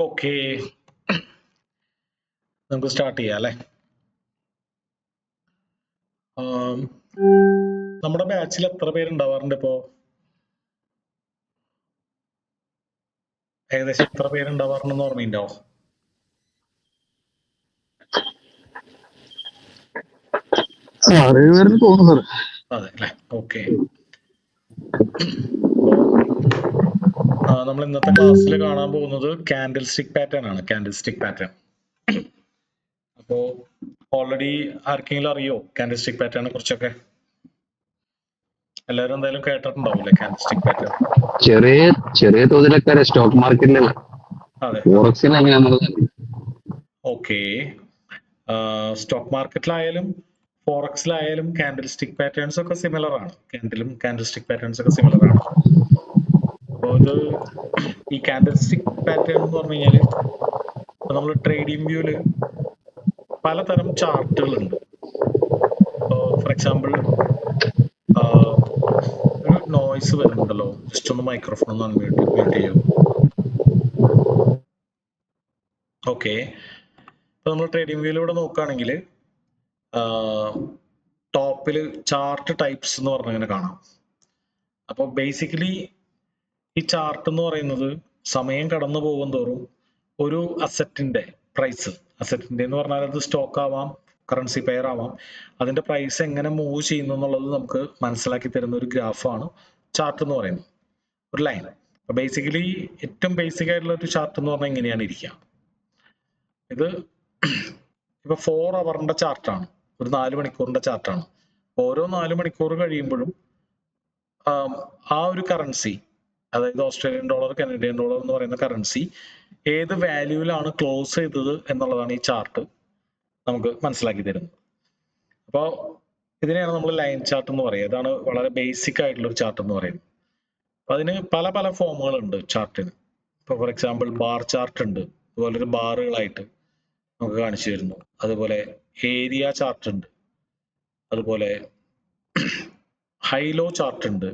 Okay, നമുക്ക് start ചെയ്യാം അല്ലേ. നമ്മുടെ ബാച്ചിൽ എത്ര പേരുണ്ടാവാറുണ്ട് ഇപ്പോ? ഏകദേശം എത്ര പേരുണ്ടാവാറുണ്ടെന്ന് ഓർമ്മയുണ്ടോ? തോന്നുന്നു. അതെ അല്ലേ, ഓക്കെ. നമ്മൾ ഇന്നത്തെ ക്ലാസ്സിൽ കാണാൻ പോകുന്നത് കാൻഡിൽ സ്റ്റിക് പാറ്റേൺ ആണ്. Candle stick pattern. അപ്പോ ഓൾറെഡി ആർക്കെങ്കിലും അറിയോ കാൻഡിൽ സ്റ്റിക് പാറ്റേണിനെ കുറിച്ചൊക്കെ? എല്ലാവരും എന്തായാലും കേട്ടിട്ടുണ്ടാവൂല്ലേ കാൻഡിൽ സ്റ്റിക് പാറ്റേൺ? ചെറിയ തോതിലൊക്കെ സ്റ്റോക്ക് മാർക്കറ്റിലല്ല. അതെ, ഫോറക്സിൽ എങ്ങനെയാണെന്നുള്ളത്. ഓക്കെ. സ്റ്റോക്ക് മാർക്കറ്റിലായാലും ഫോറക്സിലായാലും കാൻഡിൽ സ്റ്റിക് പാറ്റേൺസ് ഒക്കെ സിമിലർ ആണ്. കാൻഡിൽ സ്റ്റിക് പാറ്റേൺസ് ഒക്കെ സിമിലർ ആണ്. അപ്പോൾ ഇത് ഈ കാൻഡിൽ സ്റ്റിക് പാറ്റേൺ എന്ന് പറഞ്ഞു കഴിഞ്ഞാല് നമ്മൾ ട്രേഡിംഗ് വ്യൂല് പലതരം ചാർട്ടുകൾ ഉണ്ട്. ഫോർ എക്സാമ്പിൾ ഒരു നോയ്സ് വരുന്നുണ്ടല്ലോ, ജസ്റ്റ് ഒന്ന് മൈക്രോഫോൺ ഒന്ന് മ്യൂട്ട് ചെയ്യൂ. ഓക്കെ, ഇപ്പൊ നമ്മൾ ട്രേഡിംഗ് വ്യൂയിലൂടെ നോക്കുകയാണെങ്കിൽ ടോപ്പിൽ ചാർട്ട് ടൈപ്സ് എന്ന് പറഞ്ഞങ്ങനെ കാണാം. അപ്പോൾ ബേസിക്കലി ഈ ചാർട്ട് എന്ന് പറയുന്നത് സമയം കടന്നു പോകും തോറും ഒരു അസറ്റിന്റെ പ്രൈസ്, അസറ്റിന്റെ എന്ന് പറഞ്ഞാൽ അത് സ്റ്റോക്ക് ആവാം, കറൻസി പെയർ ആവാം, അതിന്റെ പ്രൈസ് എങ്ങനെ മൂവ് ചെയ്യുന്നു എന്നുള്ളത് നമുക്ക് മനസ്സിലാക്കി തരുന്ന ഒരു ഗ്രാഫാണ് ചാർട്ട് എന്ന് പറയുന്നത്, ഒരു ലൈൻ. ബേസിക്കലി ഏറ്റവും ബേസിക് ആയിട്ടുള്ള ഒരു ചാർട്ട് എന്ന് പറഞ്ഞാൽ ഇങ്ങനെയാണ് ഇരിക്കുക. ഇത് ഇപ്പൊ 4 അവറിന്റെ ചാർട്ടാണ്, ഒരു 4 മണിക്കൂറിന്റെ ചാർട്ടാണ്. ഓരോ 4 മണിക്കൂർ കഴിയുമ്പോഴും ആ ഒരു കറൻസി, അതായത് ഓസ്ട്രേലിയൻ ഡോളർ, കനഡിയൻ ഡോളർ എന്ന് പറയുന്ന കറൻസി ഏത് വാല്യൂവിലാണ് ക്ലോസ് ചെയ്തത് എന്നുള്ളതാണ് ഈ ചാർട്ട് നമുക്ക് മനസ്സിലാക്കി തരുന്നത്. അപ്പോൾ ഇതിനെയാണ് നമ്മൾ ലൈൻ ചാർട്ട് എന്ന് പറയുക. ഇതാണ് വളരെ ബേസിക് ആയിട്ടുള്ള ഒരു ചാർട്ട് എന്ന് പറയുന്നത്. അപ്പൊ അതിന് പല പല ഫോമുകളുണ്ട് ചാർട്ടിന്. ഇപ്പൊ ഫോർ എക്സാമ്പിൾ ബാർ ചാർട്ട് ഉണ്ട്, അതുപോലെ ഒരു ബാറുകളായിട്ട് നമുക്ക് കാണിച്ചു തരുന്നു. അതുപോലെ ഏരിയ ചാർട്ട് ഉണ്ട്, അതുപോലെ ഹൈലോ ചാർട്ട് ഉണ്ട്.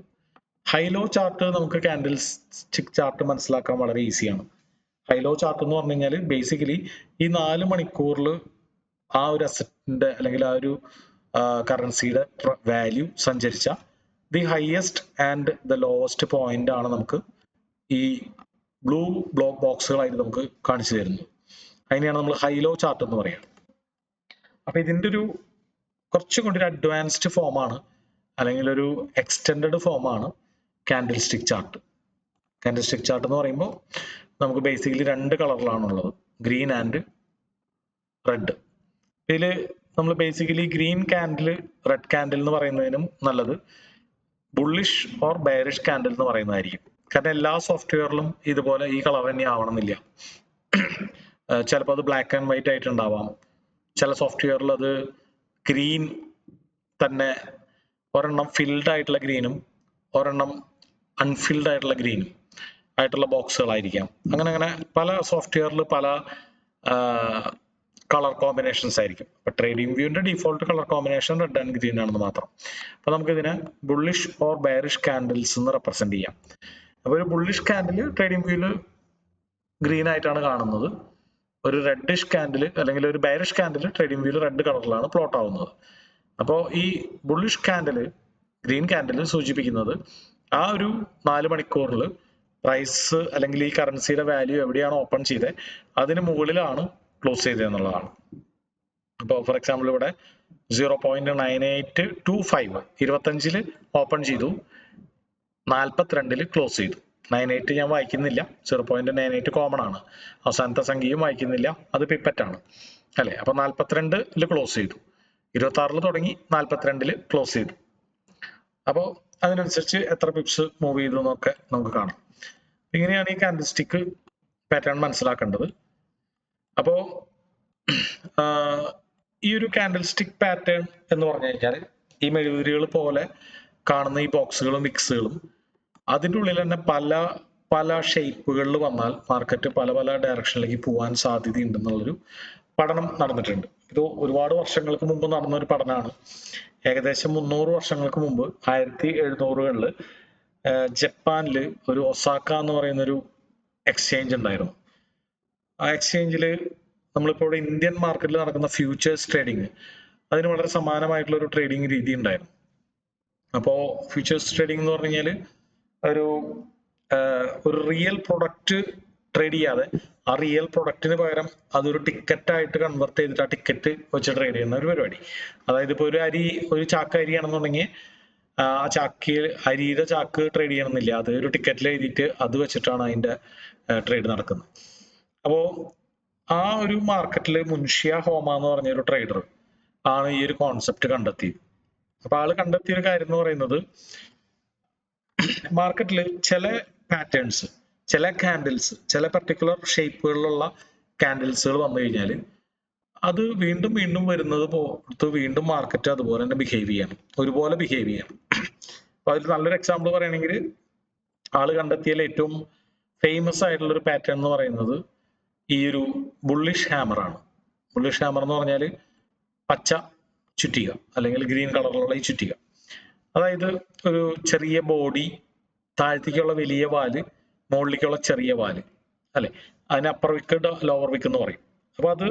ഹൈലോ ചാർട്ട് നമുക്ക് കാൻഡിൽ സ്റ്റിക് ചാർട്ട് മനസ്സിലാക്കാൻ വളരെ ഈസിയാണ്. ഹൈലോ ചാർട്ട് എന്ന് പറഞ്ഞു കഴിഞ്ഞാൽ ബേസിക്കലി ഈ 4 മണിക്കൂറിൽ ആ ഒരു അസറ്റിന്റെ അല്ലെങ്കിൽ ആ ഒരു കറൻസിയുടെ വാല്യൂ സഞ്ചരിച്ച the highest and the lowest point ആണ് നമുക്ക് ഈ ബ്ലൂ ബ്ലോക്ക് ബോക്സുകളായിട്ട് നമുക്ക് കാണിച്ചു തരുന്നത്. അതിനെയാണ് നമ്മൾ ഹൈലോ ചാർട്ട് എന്ന് പറയുന്നത്. അപ്പൊ ഇതിന്റെ ഒരു കുറച്ചും കൂടി ഒരു അഡ്വാൻസ്ഡ് ഫോമാണ്, അല്ലെങ്കിൽ ഒരു എക്സ്റ്റെൻഡഡ് ഫോമാണ് candlestick chart. Candlestick chart എന്ന് പറയുമ്പോൾ നമുക്ക് ബേസിക്കലി 2 കളറിലാണുള്ളത്, ഗ്രീൻ ആൻഡ് റെഡ്. ഇതിൽ നമ്മൾ basically green candle, red candle എന്ന് പറയുന്നതിനും നല്ലത് ബുള്ളിഷ് ഓർ ബെയറിഷ് കാൻഡിൽ എന്ന് പറയുന്നതായിരിക്കും. കാരണം എല്ലാ സോഫ്റ്റ്വെയറിലും ഇതുപോലെ ഈ കളർ തന്നെ ആവണമെന്നില്ല. ചിലപ്പോൾ അത് ബ്ലാക്ക് ആൻഡ് വൈറ്റ് ആയിട്ടുണ്ടാവാം. ചില സോഫ്റ്റ്വെയറിൽ അത് ഗ്രീൻ തന്നെ, ഒരെണ്ണം ഫിൽഡ് ആയിട്ടുള്ള ഗ്രീനും ഒരെണ്ണം അൺഫിൽഡ് ആയിട്ടുള്ള ഗ്രീനും ആയിട്ടുള്ള ബോക്സുകളായിരിക്കാം. അങ്ങനെ പല സോഫ്റ്റ്വെയറിൽ പല കളർ കോമ്പിനേഷൻസ് ആയിരിക്കും. അപ്പൊ ട്രേഡിംഗ് വ്യൂവിന്റെ default colour combination red and green ആണെന്ന് മാത്രം. അപ്പൊ നമുക്ക് ഇതിനെ ബുള്ളിഷ് ഓർ ബെയറിഷ് കാൻഡിൽസ് എന്ന് റെപ്രസെന്റ് ചെയ്യാം. അപ്പൊ ഒരു ബുള്ളിഷ് കാൻഡിൽ ട്രേഡിംഗ് വ്യൂവിൽ ഗ്രീൻ ആയിട്ടാണ് കാണുന്നത്. ഒരു റെഡിഷ് കാൻഡിൽ അല്ലെങ്കിൽ ഒരു ബെയറിഷ് കാൻഡിൽ ട്രേഡിംഗ് വ്യൂവിൽ റെഡ് കളറിലാണ് പ്ലോട്ട് ആവുന്നത്. അപ്പോൾ ഈ ബുള്ളിഷ് കാൻഡിൽ, ഗ്രീൻ കാൻഡിൽ സൂചിപ്പിക്കുന്നത് ആ ഒരു 4 മണിക്കൂറിൽ പ്രൈസ് അല്ലെങ്കിൽ ഈ കറൻസിയുടെ വാല്യൂ എവിടെയാണ് ഓപ്പൺ ചെയ്തത് അതിന് മുകളിലാണ് ക്ലോസ് ചെയ്തത് എന്നുള്ളതാണ്. അപ്പോൾ ഫോർ എക്സാമ്പിൾ ഇവിടെ 0.9825 25 ഓപ്പൺ ചെയ്തു, 42 ക്ലോസ് ചെയ്തു. 98 ഞാൻ വായിക്കുന്നില്ല, 0.98 കോമൺ ആണ്, അവസാനത്തെ സംഖ്യയും വായിക്കുന്നില്ല, അത് പിപ്പറ്റാണ് അല്ലെ. അപ്പൊ 42 ക്ലോസ് ചെയ്തു, 26 തുടങ്ങി 42 ക്ലോസ് ചെയ്തു. അപ്പോൾ അതിനനുസരിച്ച് എത്ര പിപ്സ് മൂവ് ചെയ്തു എന്നൊക്കെ നമുക്ക് കാണാം. ഇങ്ങനെയാണ് ഈ കാൻഡിൽ സ്റ്റിക്ക് പാറ്റേൺ മനസ്സിലാക്കേണ്ടത്. അപ്പോ ഈ ഒരു കാൻഡിൽ സ്റ്റിക് പാറ്റേൺ എന്ന് പറഞ്ഞു കഴിഞ്ഞാൽ ഈ മെഴുകുതിരികൾ പോലെ കാണുന്ന ഈ ബോക്സുകളും മിക്സുകളും അതിൻ്റെ ഉള്ളിൽ തന്നെ പല പല ഷേപ്പുകളിൽ വന്നാൽ മാർക്കറ്റ് പല പല ഡയറക്ഷനിലേക്ക് പോകാൻ സാധ്യതയുണ്ടെന്നുള്ളൊരു പഠനം നടന്നിട്ടുണ്ട്. ഇത് ഒരുപാട് വർഷങ്ങൾക്ക് മുമ്പ് നടന്ന ഒരു പഠനമാണ്. ഏകദേശം 300 വർഷങ്ങൾക്ക് മുമ്പ് 1700കളിൽ ജപ്പാനിൽ ഒരു ഒസാക്ക എന്ന് പറയുന്ന ഒരു എക്സ്ചേഞ്ച് ഉണ്ടായിരുന്നു. ആ എക്സ്ചേഞ്ചിൽ നമ്മളിപ്പോൾ ഇവിടെ ഇന്ത്യൻ മാർക്കറ്റിൽ നടക്കുന്ന ഫ്യൂച്ചേഴ്സ് ട്രേഡിങ് അതിന് വളരെ സമാനമായിട്ടുള്ള ഒരു ട്രേഡിംഗ് രീതി ഉണ്ടായിരുന്നു. അപ്പോൾ ഫ്യൂച്ചേഴ്സ് ട്രേഡിംഗ് എന്ന് പറഞ്ഞു കഴിഞ്ഞാൽ ഒരു ഒരു റിയൽ പ്രൊഡക്റ്റ് ട്രേഡ് ചെയ്യാതെ ആ റിയൽ പ്രൊഡക്റ്റിന് പകരം അതൊരു ടിക്കറ്റ് ആയിട്ട് കൺവെർട്ട് ചെയ്തിട്ട് ആ ടിക്കറ്റ് വെച്ച് ട്രേഡ് ചെയ്യുന്ന ഒരു പരിപാടി. അതായത് ഇപ്പോൾ ഒരു ചാക്ക് അരിയാണെന്നുണ്ടെങ്കിൽ ആ അരിയുടെ ചാക്ക് ട്രേഡ് ചെയ്യണമെന്നില്ല, അത് ഒരു ടിക്കറ്റിൽ എഴുതിയിട്ട് അത് വെച്ചിട്ടാണ് അതിന്റെ ട്രേഡ് നടക്കുന്നത്. അപ്പോ ആ ഒരു മാർക്കറ്റിൽ മുൻഷിയ ഹോമ എന്ന് പറഞ്ഞ ഒരു ട്രേഡർ ആണ് ഈ ഒരു കോൺസെപ്റ്റ് കണ്ടെത്തിയത്. അപ്പൊ ആള് കണ്ടെത്തിയ ഒരു കാര്യം എന്ന് പറയുന്നത് മാർക്കറ്റിൽ ചില പാറ്റേൺസ്, ചില കാൻഡിൽസ്, ചില പർട്ടിക്കുലർ ഷേപ്പുകളിലുള്ള കാൻഡിൽസുകൾ വന്നു കഴിഞ്ഞാൽ അത് വീണ്ടും വീണ്ടും വരുന്നത് പോലത്ത് വീണ്ടും മാർക്കറ്റ് അതുപോലെ തന്നെ ബിഹേവ് ചെയ്യണം, ഒരുപോലെ ബിഹേവ് ചെയ്യണം. അപ്പൊ അതിൽ നല്ലൊരു എക്സാമ്പിൾ പറയുകയാണെങ്കിൽ ആള് കണ്ടെത്തിയതിൽ ഏറ്റവും ഫേമസ് ആയിട്ടുള്ള ഒരു പാറ്റേൺ എന്ന് പറയുന്നത് ഈ ഒരു ബുള്ളിഷ് ഹാമർ ആണ്. ബുള്ളിഷ് ഹാമർ എന്ന് പറഞ്ഞാൽ പച്ച ചുറ്റിക അല്ലെങ്കിൽ ഗ്രീൻ കളറിലുള്ള ഈ ചുറ്റിക, അതായത് ഒരു ചെറിയ ബോഡി, താഴത്തേക്കുള്ള വലിയ വാല്, മുകളിലേക്കുള്ള ചെറിയ വാല്, അല്ലെ, അതിന് അപ്പർ വിക്ക് ലോവർ വിക്ക് എന്ന് പറയും. അപ്പൊ അത്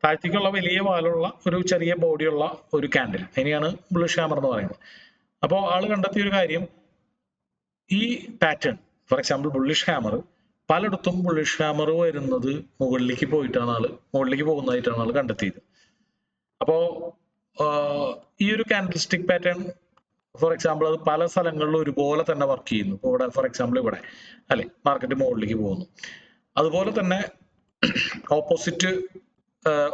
താഴത്തേക്കുള്ള വലിയ വാലുള്ള ഒരു ചെറിയ ബോഡിയുള്ള ഒരു കാൻഡിൽ, അതിനെയാണ് ബുള്ളിഷ് ഹാമർ എന്ന് പറയുന്നത്. അപ്പോൾ ആള് കണ്ടെത്തിയ ഒരു കാര്യം, ഈ pattern four example bullish hammer പലയിടത്തും ബുള്ളിഷ് ഹാമർ വരുന്നത് മുകളിലേക്ക് പോകുന്നതായിട്ടാണ് ആള് കണ്ടെത്തിയത്. അപ്പോ ഈ ഒരു കാൻഡിൽസ്റ്റിക് പാറ്റേൺ ഫോർ എക്സാമ്പിൾ അത് പല സ്ഥലങ്ങളിലും ഒരുപോലെ തന്നെ വർക്ക് ചെയ്യുന്നു. ഇപ്പോൾ ഇവിടെ ഫോർ എക്സാമ്പിൾ ഇവിടെ അല്ലെ മാർക്കറ്റ് മുകളിലേക്ക് പോകുന്നു. അതുപോലെ തന്നെ ഓപ്പോസിറ്റ്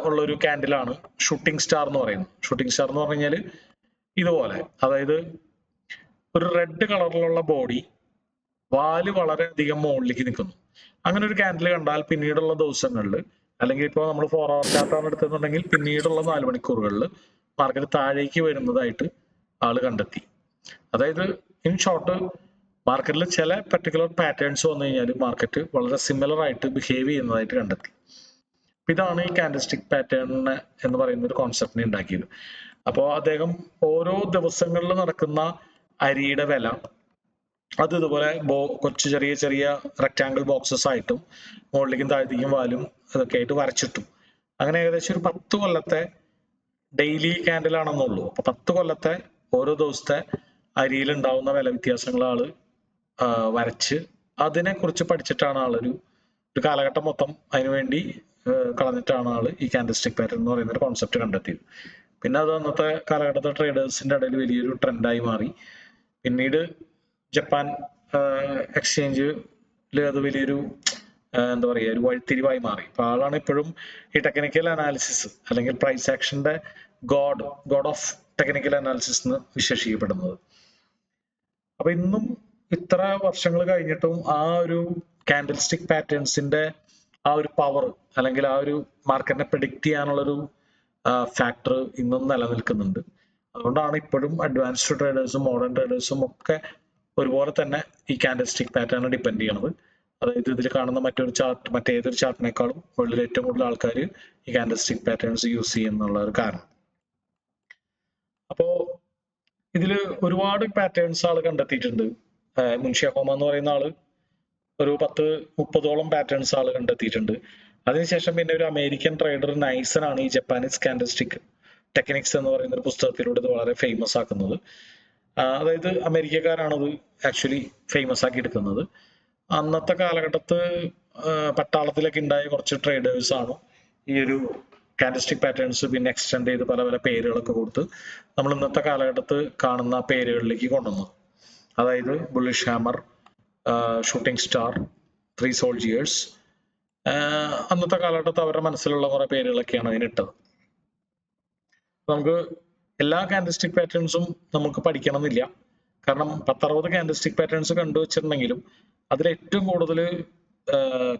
ഉള്ള ഒരു കാൻഡിലാണ് ഷൂട്ടിംഗ് സ്റ്റാർ എന്ന് പറയുന്നത്. ഷൂട്ടിംഗ് സ്റ്റാർ എന്ന് പറഞ്ഞു കഴിഞ്ഞാൽ ഇതുപോലെ, അതായത് ഒരു റെഡ് കളറിലുള്ള ബോഡി, വാല് വളരെയധികം മുകളിലേക്ക് നിൽക്കുന്നു. അങ്ങനെ ഒരു കാൻഡിൽ കണ്ടാൽ പിന്നീടുള്ള ദിവസങ്ങളിൽ, അല്ലെങ്കിൽ ഇപ്പോൾ നമ്മൾ 4 hour ചാർട്ടാണ് എടുത്തെന്നുണ്ടെങ്കിൽ പിന്നീടുള്ള 4 മണിക്കൂറുകളിൽ മാർക്കറ്റ് താഴേക്ക് വരുന്നതായിട്ട് ആള് കണ്ടെത്തി. അതായത് ഇൻ ഷോർട്ട് മാർക്കറ്റിൽ ചില പർട്ടിക്കുലർ പാറ്റേൺസ് വന്നു കഴിഞ്ഞാൽ മാർക്കറ്റ് വളരെ സിമിലർ ആയിട്ട് ബിഹേവ് ചെയ്യുന്നതായിട്ട് കണ്ടെത്തി. ഇതാണ് ഈ കാൻഡിൽസ്റ്റിക് പാറ്റേൺ എന്ന് പറയുന്ന ഒരു കോൺസെപ്റ്റിനെ ഉണ്ടാക്കിയത്. അപ്പോൾ അദ്ദേഹം ഓരോ ദിവസങ്ങളിൽ നടക്കുന്ന അരിയുടെ വില അത് ഇതുപോലെ കൊച്ചു ചെറിയ ചെറിയ റെക്ടാങ്കിൾ ബോക്സസ് ആയിട്ടും മുകളിലേക്കും താഴത്തേക്കും വാലും അതൊക്കെ ആയിട്ട് വരച്ചിട്ടു. അങ്ങനെ ഏകദേശം ഒരു 10 കൊല്ലത്തെ ഡെയിലി ക്യാൻഡിൽ ആണെന്നുള്ളൂ. അപ്പൊ 10 കൊല്ലത്തെ ഓരോ ദിവസത്തെ അരിയിൽ ഉണ്ടാവുന്ന വില വ്യത്യാസങ്ങൾ ആള് വരച്ച് അതിനെ കുറിച്ച് പഠിച്ചിട്ടാണ് ആളൊരു കാലഘട്ടം മൊത്തം അതിനുവേണ്ടി കളഞ്ഞിട്ടാണ് ആള് ഈ കാൻഡിൽസ്റ്റിക് പാറ്റേൺ എന്ന് പറയുന്ന ഒരു കോൺസെപ്റ്റ് കണ്ടെത്തിയത്. പിന്നെ അത് അന്നത്തെ കാലഘട്ടത്തെ ട്രേഡേഴ്സിന്റെ ഇടയിൽ വലിയൊരു ട്രെൻഡായി മാറി. പിന്നീട് ജപ്പാൻ എക്സ്ചേഞ്ചിൽ അത് വലിയൊരു എന്താ പറയുക ഒരു വഴിത്തിരിവായി മാറി. അപ്പൊ ആളാണ് ഇപ്പോഴും ഈ ടെക്നിക്കൽ അനാലിസിസ് അല്ലെങ്കിൽ പ്രൈസ് ആക്ഷന്റെ ഗോഡ് ഓഫ് ടെക്നിക്കൽ അനാലിസിസ് എന്ന് വിശേഷിക്കപ്പെടുന്നത്. അപ്പൊ ഇന്നും ഇത്ര വർഷങ്ങൾ കഴിഞ്ഞിട്ടും ആ ഒരു കാൻഡിൽസ്റ്റിക് പാറ്റേൺസിന്റെ ആ ഒരു പവർ അല്ലെങ്കിൽ ആ ഒരു മാർക്കറ്റിനെ പ്രെഡിക്റ്റ് ചെയ്യാനുള്ളൊരു ഫാക്ടർ ഇന്നും നിലനിൽക്കുന്നുണ്ട്. അതുകൊണ്ടാണ് ഇപ്പോഴും അഡ്വാൻസ്ഡ് ട്രേഡേഴ്സും മോഡേൺ ട്രേഡേഴ്സും ഒക്കെ ഒരുപോലെ തന്നെ ഈ കാൻഡിൽസ്റ്റിക് പാറ്റേൺ ഡിപ്പെൻഡ് ചെയ്യണത്. അതായത് ഇതിൽ കാണുന്ന മറ്റേതൊരു ചാർട്ടിനേക്കാളും വേൾഡിൽ ഏറ്റവും കൂടുതൽ ആൾക്കാർ ഈ കാൻഡിൽസ്റ്റിക് പാറ്റേൺസ് യൂസ് ചെയ്യുന്നുള്ള ഒരു കാരണം. അപ്പോ ഇതില് ഒരുപാട് പാറ്റേൺസ് ആള് കണ്ടെത്തിയിട്ടുണ്ട്. മുൻഷിയ ഹോമ എന്ന് പറയുന്ന ആള് ഒരു 10-30ഓളം പാറ്റേൺസ് ആള് കണ്ടെത്തിയിട്ടുണ്ട്. അതിനുശേഷം പിന്നെ ഒരു അമേരിക്കൻ ട്രേഡർ നൈസൺ ആണ് ഈ ജപ്പാനീസ് കാൻഡിൽസ്റ്റിക് ടെക്നിക്സ് എന്ന് പറയുന്ന ഒരു പുസ്തകത്തിലൂടെ ഇത് വളരെ ഫേമസ് ആക്കുന്നത്. അതായത് അമേരിക്കക്കാരാണത് ആക്ച്വലി ഫേമസ് ആക്കി എടുക്കുന്നത്. അന്നത്തെ കാലഘട്ടത്ത് പട്ടാളത്തിലൊക്കെ ഉണ്ടായ കുറച്ച് ട്രേഡേഴ്സ് ആണ് ഈ ഒരു കാൻഡിൽസ്റ്റിക് പാറ്റേൺസ് പിന്നെ എക്സ്റ്റെൻഡ് ചെയ്ത് പല പല പേരുകളൊക്കെ കൊടുത്ത് നമ്മൾ ഇന്നത്തെ കാലഘട്ടത്ത് കാണുന്ന പേരുകളിലേക്ക് കൊണ്ടുവന്നു. അതായത് bullish hammer, shooting star, 3 soldiers, അന്നത്തെ കാലഘട്ടത്ത് അവരുടെ മനസ്സിലുള്ള കുറെ പേരുകളൊക്കെയാണ് അതിനിട്ടത്. നമുക്ക് എല്ലാ കാൻഡിൽസ്റ്റിക് പാറ്റേൺസും നമുക്ക് പഠിക്കണം എന്നില്ല. കാരണം 10-60 കാൻഡിൽസ്റ്റിക് പാറ്റേൺസ് കണ്ടുവച്ചിട്ടുണ്ടെങ്കിലും അതിൽ ഏറ്റവും കൂടുതൽ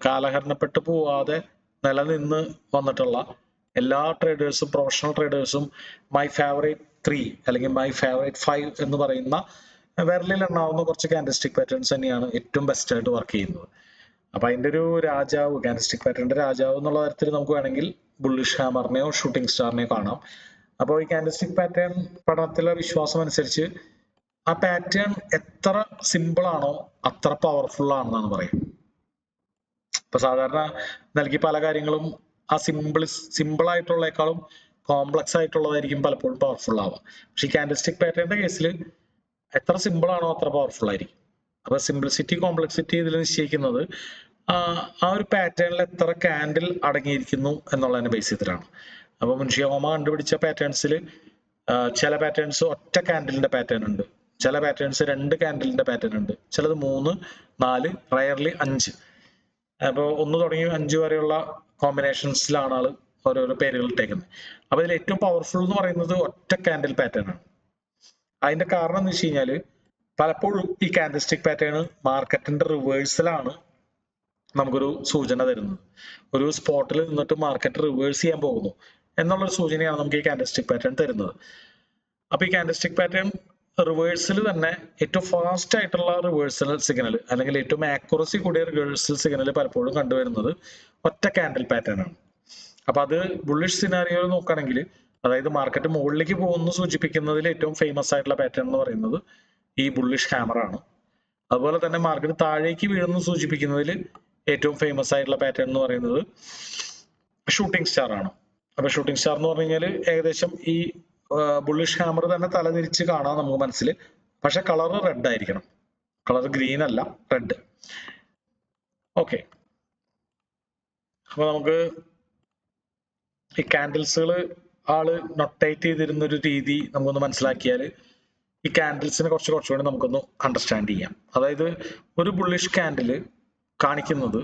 കാലഹരണപ്പെട്ടു പോവാതെ നിലനിന്ന് വന്നിട്ടുള്ള എല്ലാ ട്രേഡേഴ്സും പ്രൊഫഷണൽ ട്രേഡേഴ്സും മൈ ഫേവറേറ്റ് 3 അല്ലെങ്കിൽ മൈ ഫേവറേറ്റ് 5 എന്ന് പറയുന്ന വിരലിൽ എണ്ണാവുന്ന കുറച്ച് കാൻഡിൽസ്റ്റിക് പാറ്റേൺസ് തന്നെയാണ് ഏറ്റവും ബെസ്റ്റ് ആയിട്ട് വർക്ക് ചെയ്യുന്നത്. അപ്പൊ അതിന്റെ ഒരു രാജാവ്, കാൻഡിൽസ്റ്റിക് പാറ്റേണിന്റെ രാജാവ് എന്നുള്ള തരത്തിൽ നമുക്ക് വേണമെങ്കിൽ ബുള്ളിഷ് ഹാമറിനെയോ ഷൂട്ടിംഗ് സ്റ്റാറിനെയോ കാണാം. അപ്പോൾ ഈ കാൻഡിൽസ്റ്റിക് പാറ്റേൺ പഠനത്തിലെ വിശ്വാസം അനുസരിച്ച് ആ പാറ്റേൺ എത്ര സിമ്പിൾ ആണോ അത്ര പവർഫുൾ ആണെന്നാണ് പറയുന്നത്. ഇപ്പൊ സാധാരണ നൽകി പല കാര്യങ്ങളും ആ സിമ്പിൾ ആയിട്ടുള്ളേക്കാളും കോംപ്ലക്സ് ആയിട്ടുള്ളതായിരിക്കും പലപ്പോഴും പവർഫുൾ ആവുക. പക്ഷെ ഈ കാൻഡിൽസ്റ്റിക് പാറ്റേണിന്റെ കേസിൽ എത്ര സിമ്പിൾ ആണോ അത്ര പവർഫുൾ ആയിരിക്കും. അപ്പൊ സിംപ്ലിസിറ്റി കോംപ്ലക്സിറ്റി ഇതിൽ നിശ്ചയിക്കുന്നത് ആ ഒരു പാറ്റേണിൽ എത്ര കാൻഡിൽ അടങ്ങിയിരിക്കുന്നു എന്നുള്ളതിനെ ബേസ് ചെയ്തിട്ടാണ്. അപ്പൊ മുൻഷി ഹോമ കണ്ടുപിടിച്ച പാറ്റേൺസിൽ ചില പാറ്റേൺസ് ഒറ്റ കാൻഡിലിന്റെ പാറ്റേൺ ഉണ്ട്, ചില പാറ്റേൺസ് 2 കാൻഡിലിന്റെ പാറ്റേൺ ഉണ്ട്, ചിലത് 3, 4, റയർലി 5. അപ്പോൾ 1 തുടങ്ങി 5 വരെയുള്ള കോമ്പിനേഷൻസിലാണ് ആള് ഓരോരോ പേരുകൾ ഇട്ടേക്കുന്നത്. അപ്പൊ ഇതിൽ ഏറ്റവും പവർഫുൾ എന്ന് പറയുന്നത് ഒറ്റ കാൻഡിൽ പാറ്റേൺ ആണ്. അതിന്റെ കാരണം എന്ന് വെച്ച് കഴിഞ്ഞാല് പലപ്പോഴും ഈ കാൻഡിൽസ്റ്റിക് പാറ്റേൺ മാർക്കറ്റിന്റെ റിവേഴ്സലാണ് നമുക്കൊരു സൂചന തരുന്നത്. ഒരു സ്പോട്ടിൽ നിന്നിട്ട് മാർക്കറ്റ് റിവേഴ്സ് ചെയ്യാൻ പോകുന്നു എന്നുള്ളൊരു സൂചനയാണ് നമുക്ക് ഈ കാൻഡിൽസ്റ്റിക് പാറ്റേൺ തരുന്നത്. അപ്പൊ ഈ കാൻഡിൽസ്റ്റിക് പാറ്റേൺ റിവേഴ്സിൽ തന്നെ ഏറ്റവും ഫാസ്റ്റ് ആയിട്ടുള്ള റിവേഴ്സൽ സിഗ്നൽ അല്ലെങ്കിൽ ഏറ്റവും ആക്യുറസി കൂടിയ റിവേഴ്സൽ സിഗ്നൽ പലപ്പോഴും കണ്ടുവരുന്നത് ഒറ്റ കാൻഡിൽ പാറ്റേൺ ആണ്. അപ്പൊ അത് ബുള്ളിഷ് സിനാരിയോ നോക്കുകയാണെങ്കിൽ, അതായത് മാർക്കറ്റ് മുകളിലേക്ക് പോകുന്നു സൂചിപ്പിക്കുന്നതിൽ ഏറ്റവും ഫേമസ് ആയിട്ടുള്ള പാറ്റേൺ എന്ന് പറയുന്നത് ഈ ബുള്ളിഷ് ഹാമർ ആണ്. അതുപോലെ തന്നെ മാർക്കറ്റ് താഴേക്ക് വീഴുന്നു സൂചിപ്പിക്കുന്നതിൽ ഏറ്റവും ഫേമസ് ആയിട്ടുള്ള പാറ്റേൺ എന്ന് പറയുന്നത് ഷൂട്ടിംഗ് സ്റ്റാർ ആണ്. അപ്പൊ ഷൂട്ടിംഗ് സ്റ്റാർ എന്ന് പറഞ്ഞു കഴിഞ്ഞാൽ ഏകദേശം ഈ ബുള്ളിഷ് ഹാമർ തന്നെ തലതിരിച്ച് കാണാം നമുക്ക് മനസ്സിൽ. പക്ഷെ കളർ റെഡ് ആയിരിക്കണം, കളർ ഗ്രീൻ അല്ല, റെഡ്. ഓക്കെ, അപ്പൊ നമുക്ക് ഈ കാൻഡിൽസുകൾ ആള് നൊട്ടേറ്റ് ചെയ്തിരുന്ന ഒരു രീതി നമുക്കൊന്ന് മനസ്സിലാക്കിയാൽ ഈ കാൻഡിൽസിനെ കുറച്ചുകൂടി നമുക്കൊന്ന് അണ്ടർസ്റ്റാൻഡ് ചെയ്യാം. അതായത് ഒരു ബുള്ളിഷ് കാൻഡിൽ കാണിക്കുന്നത്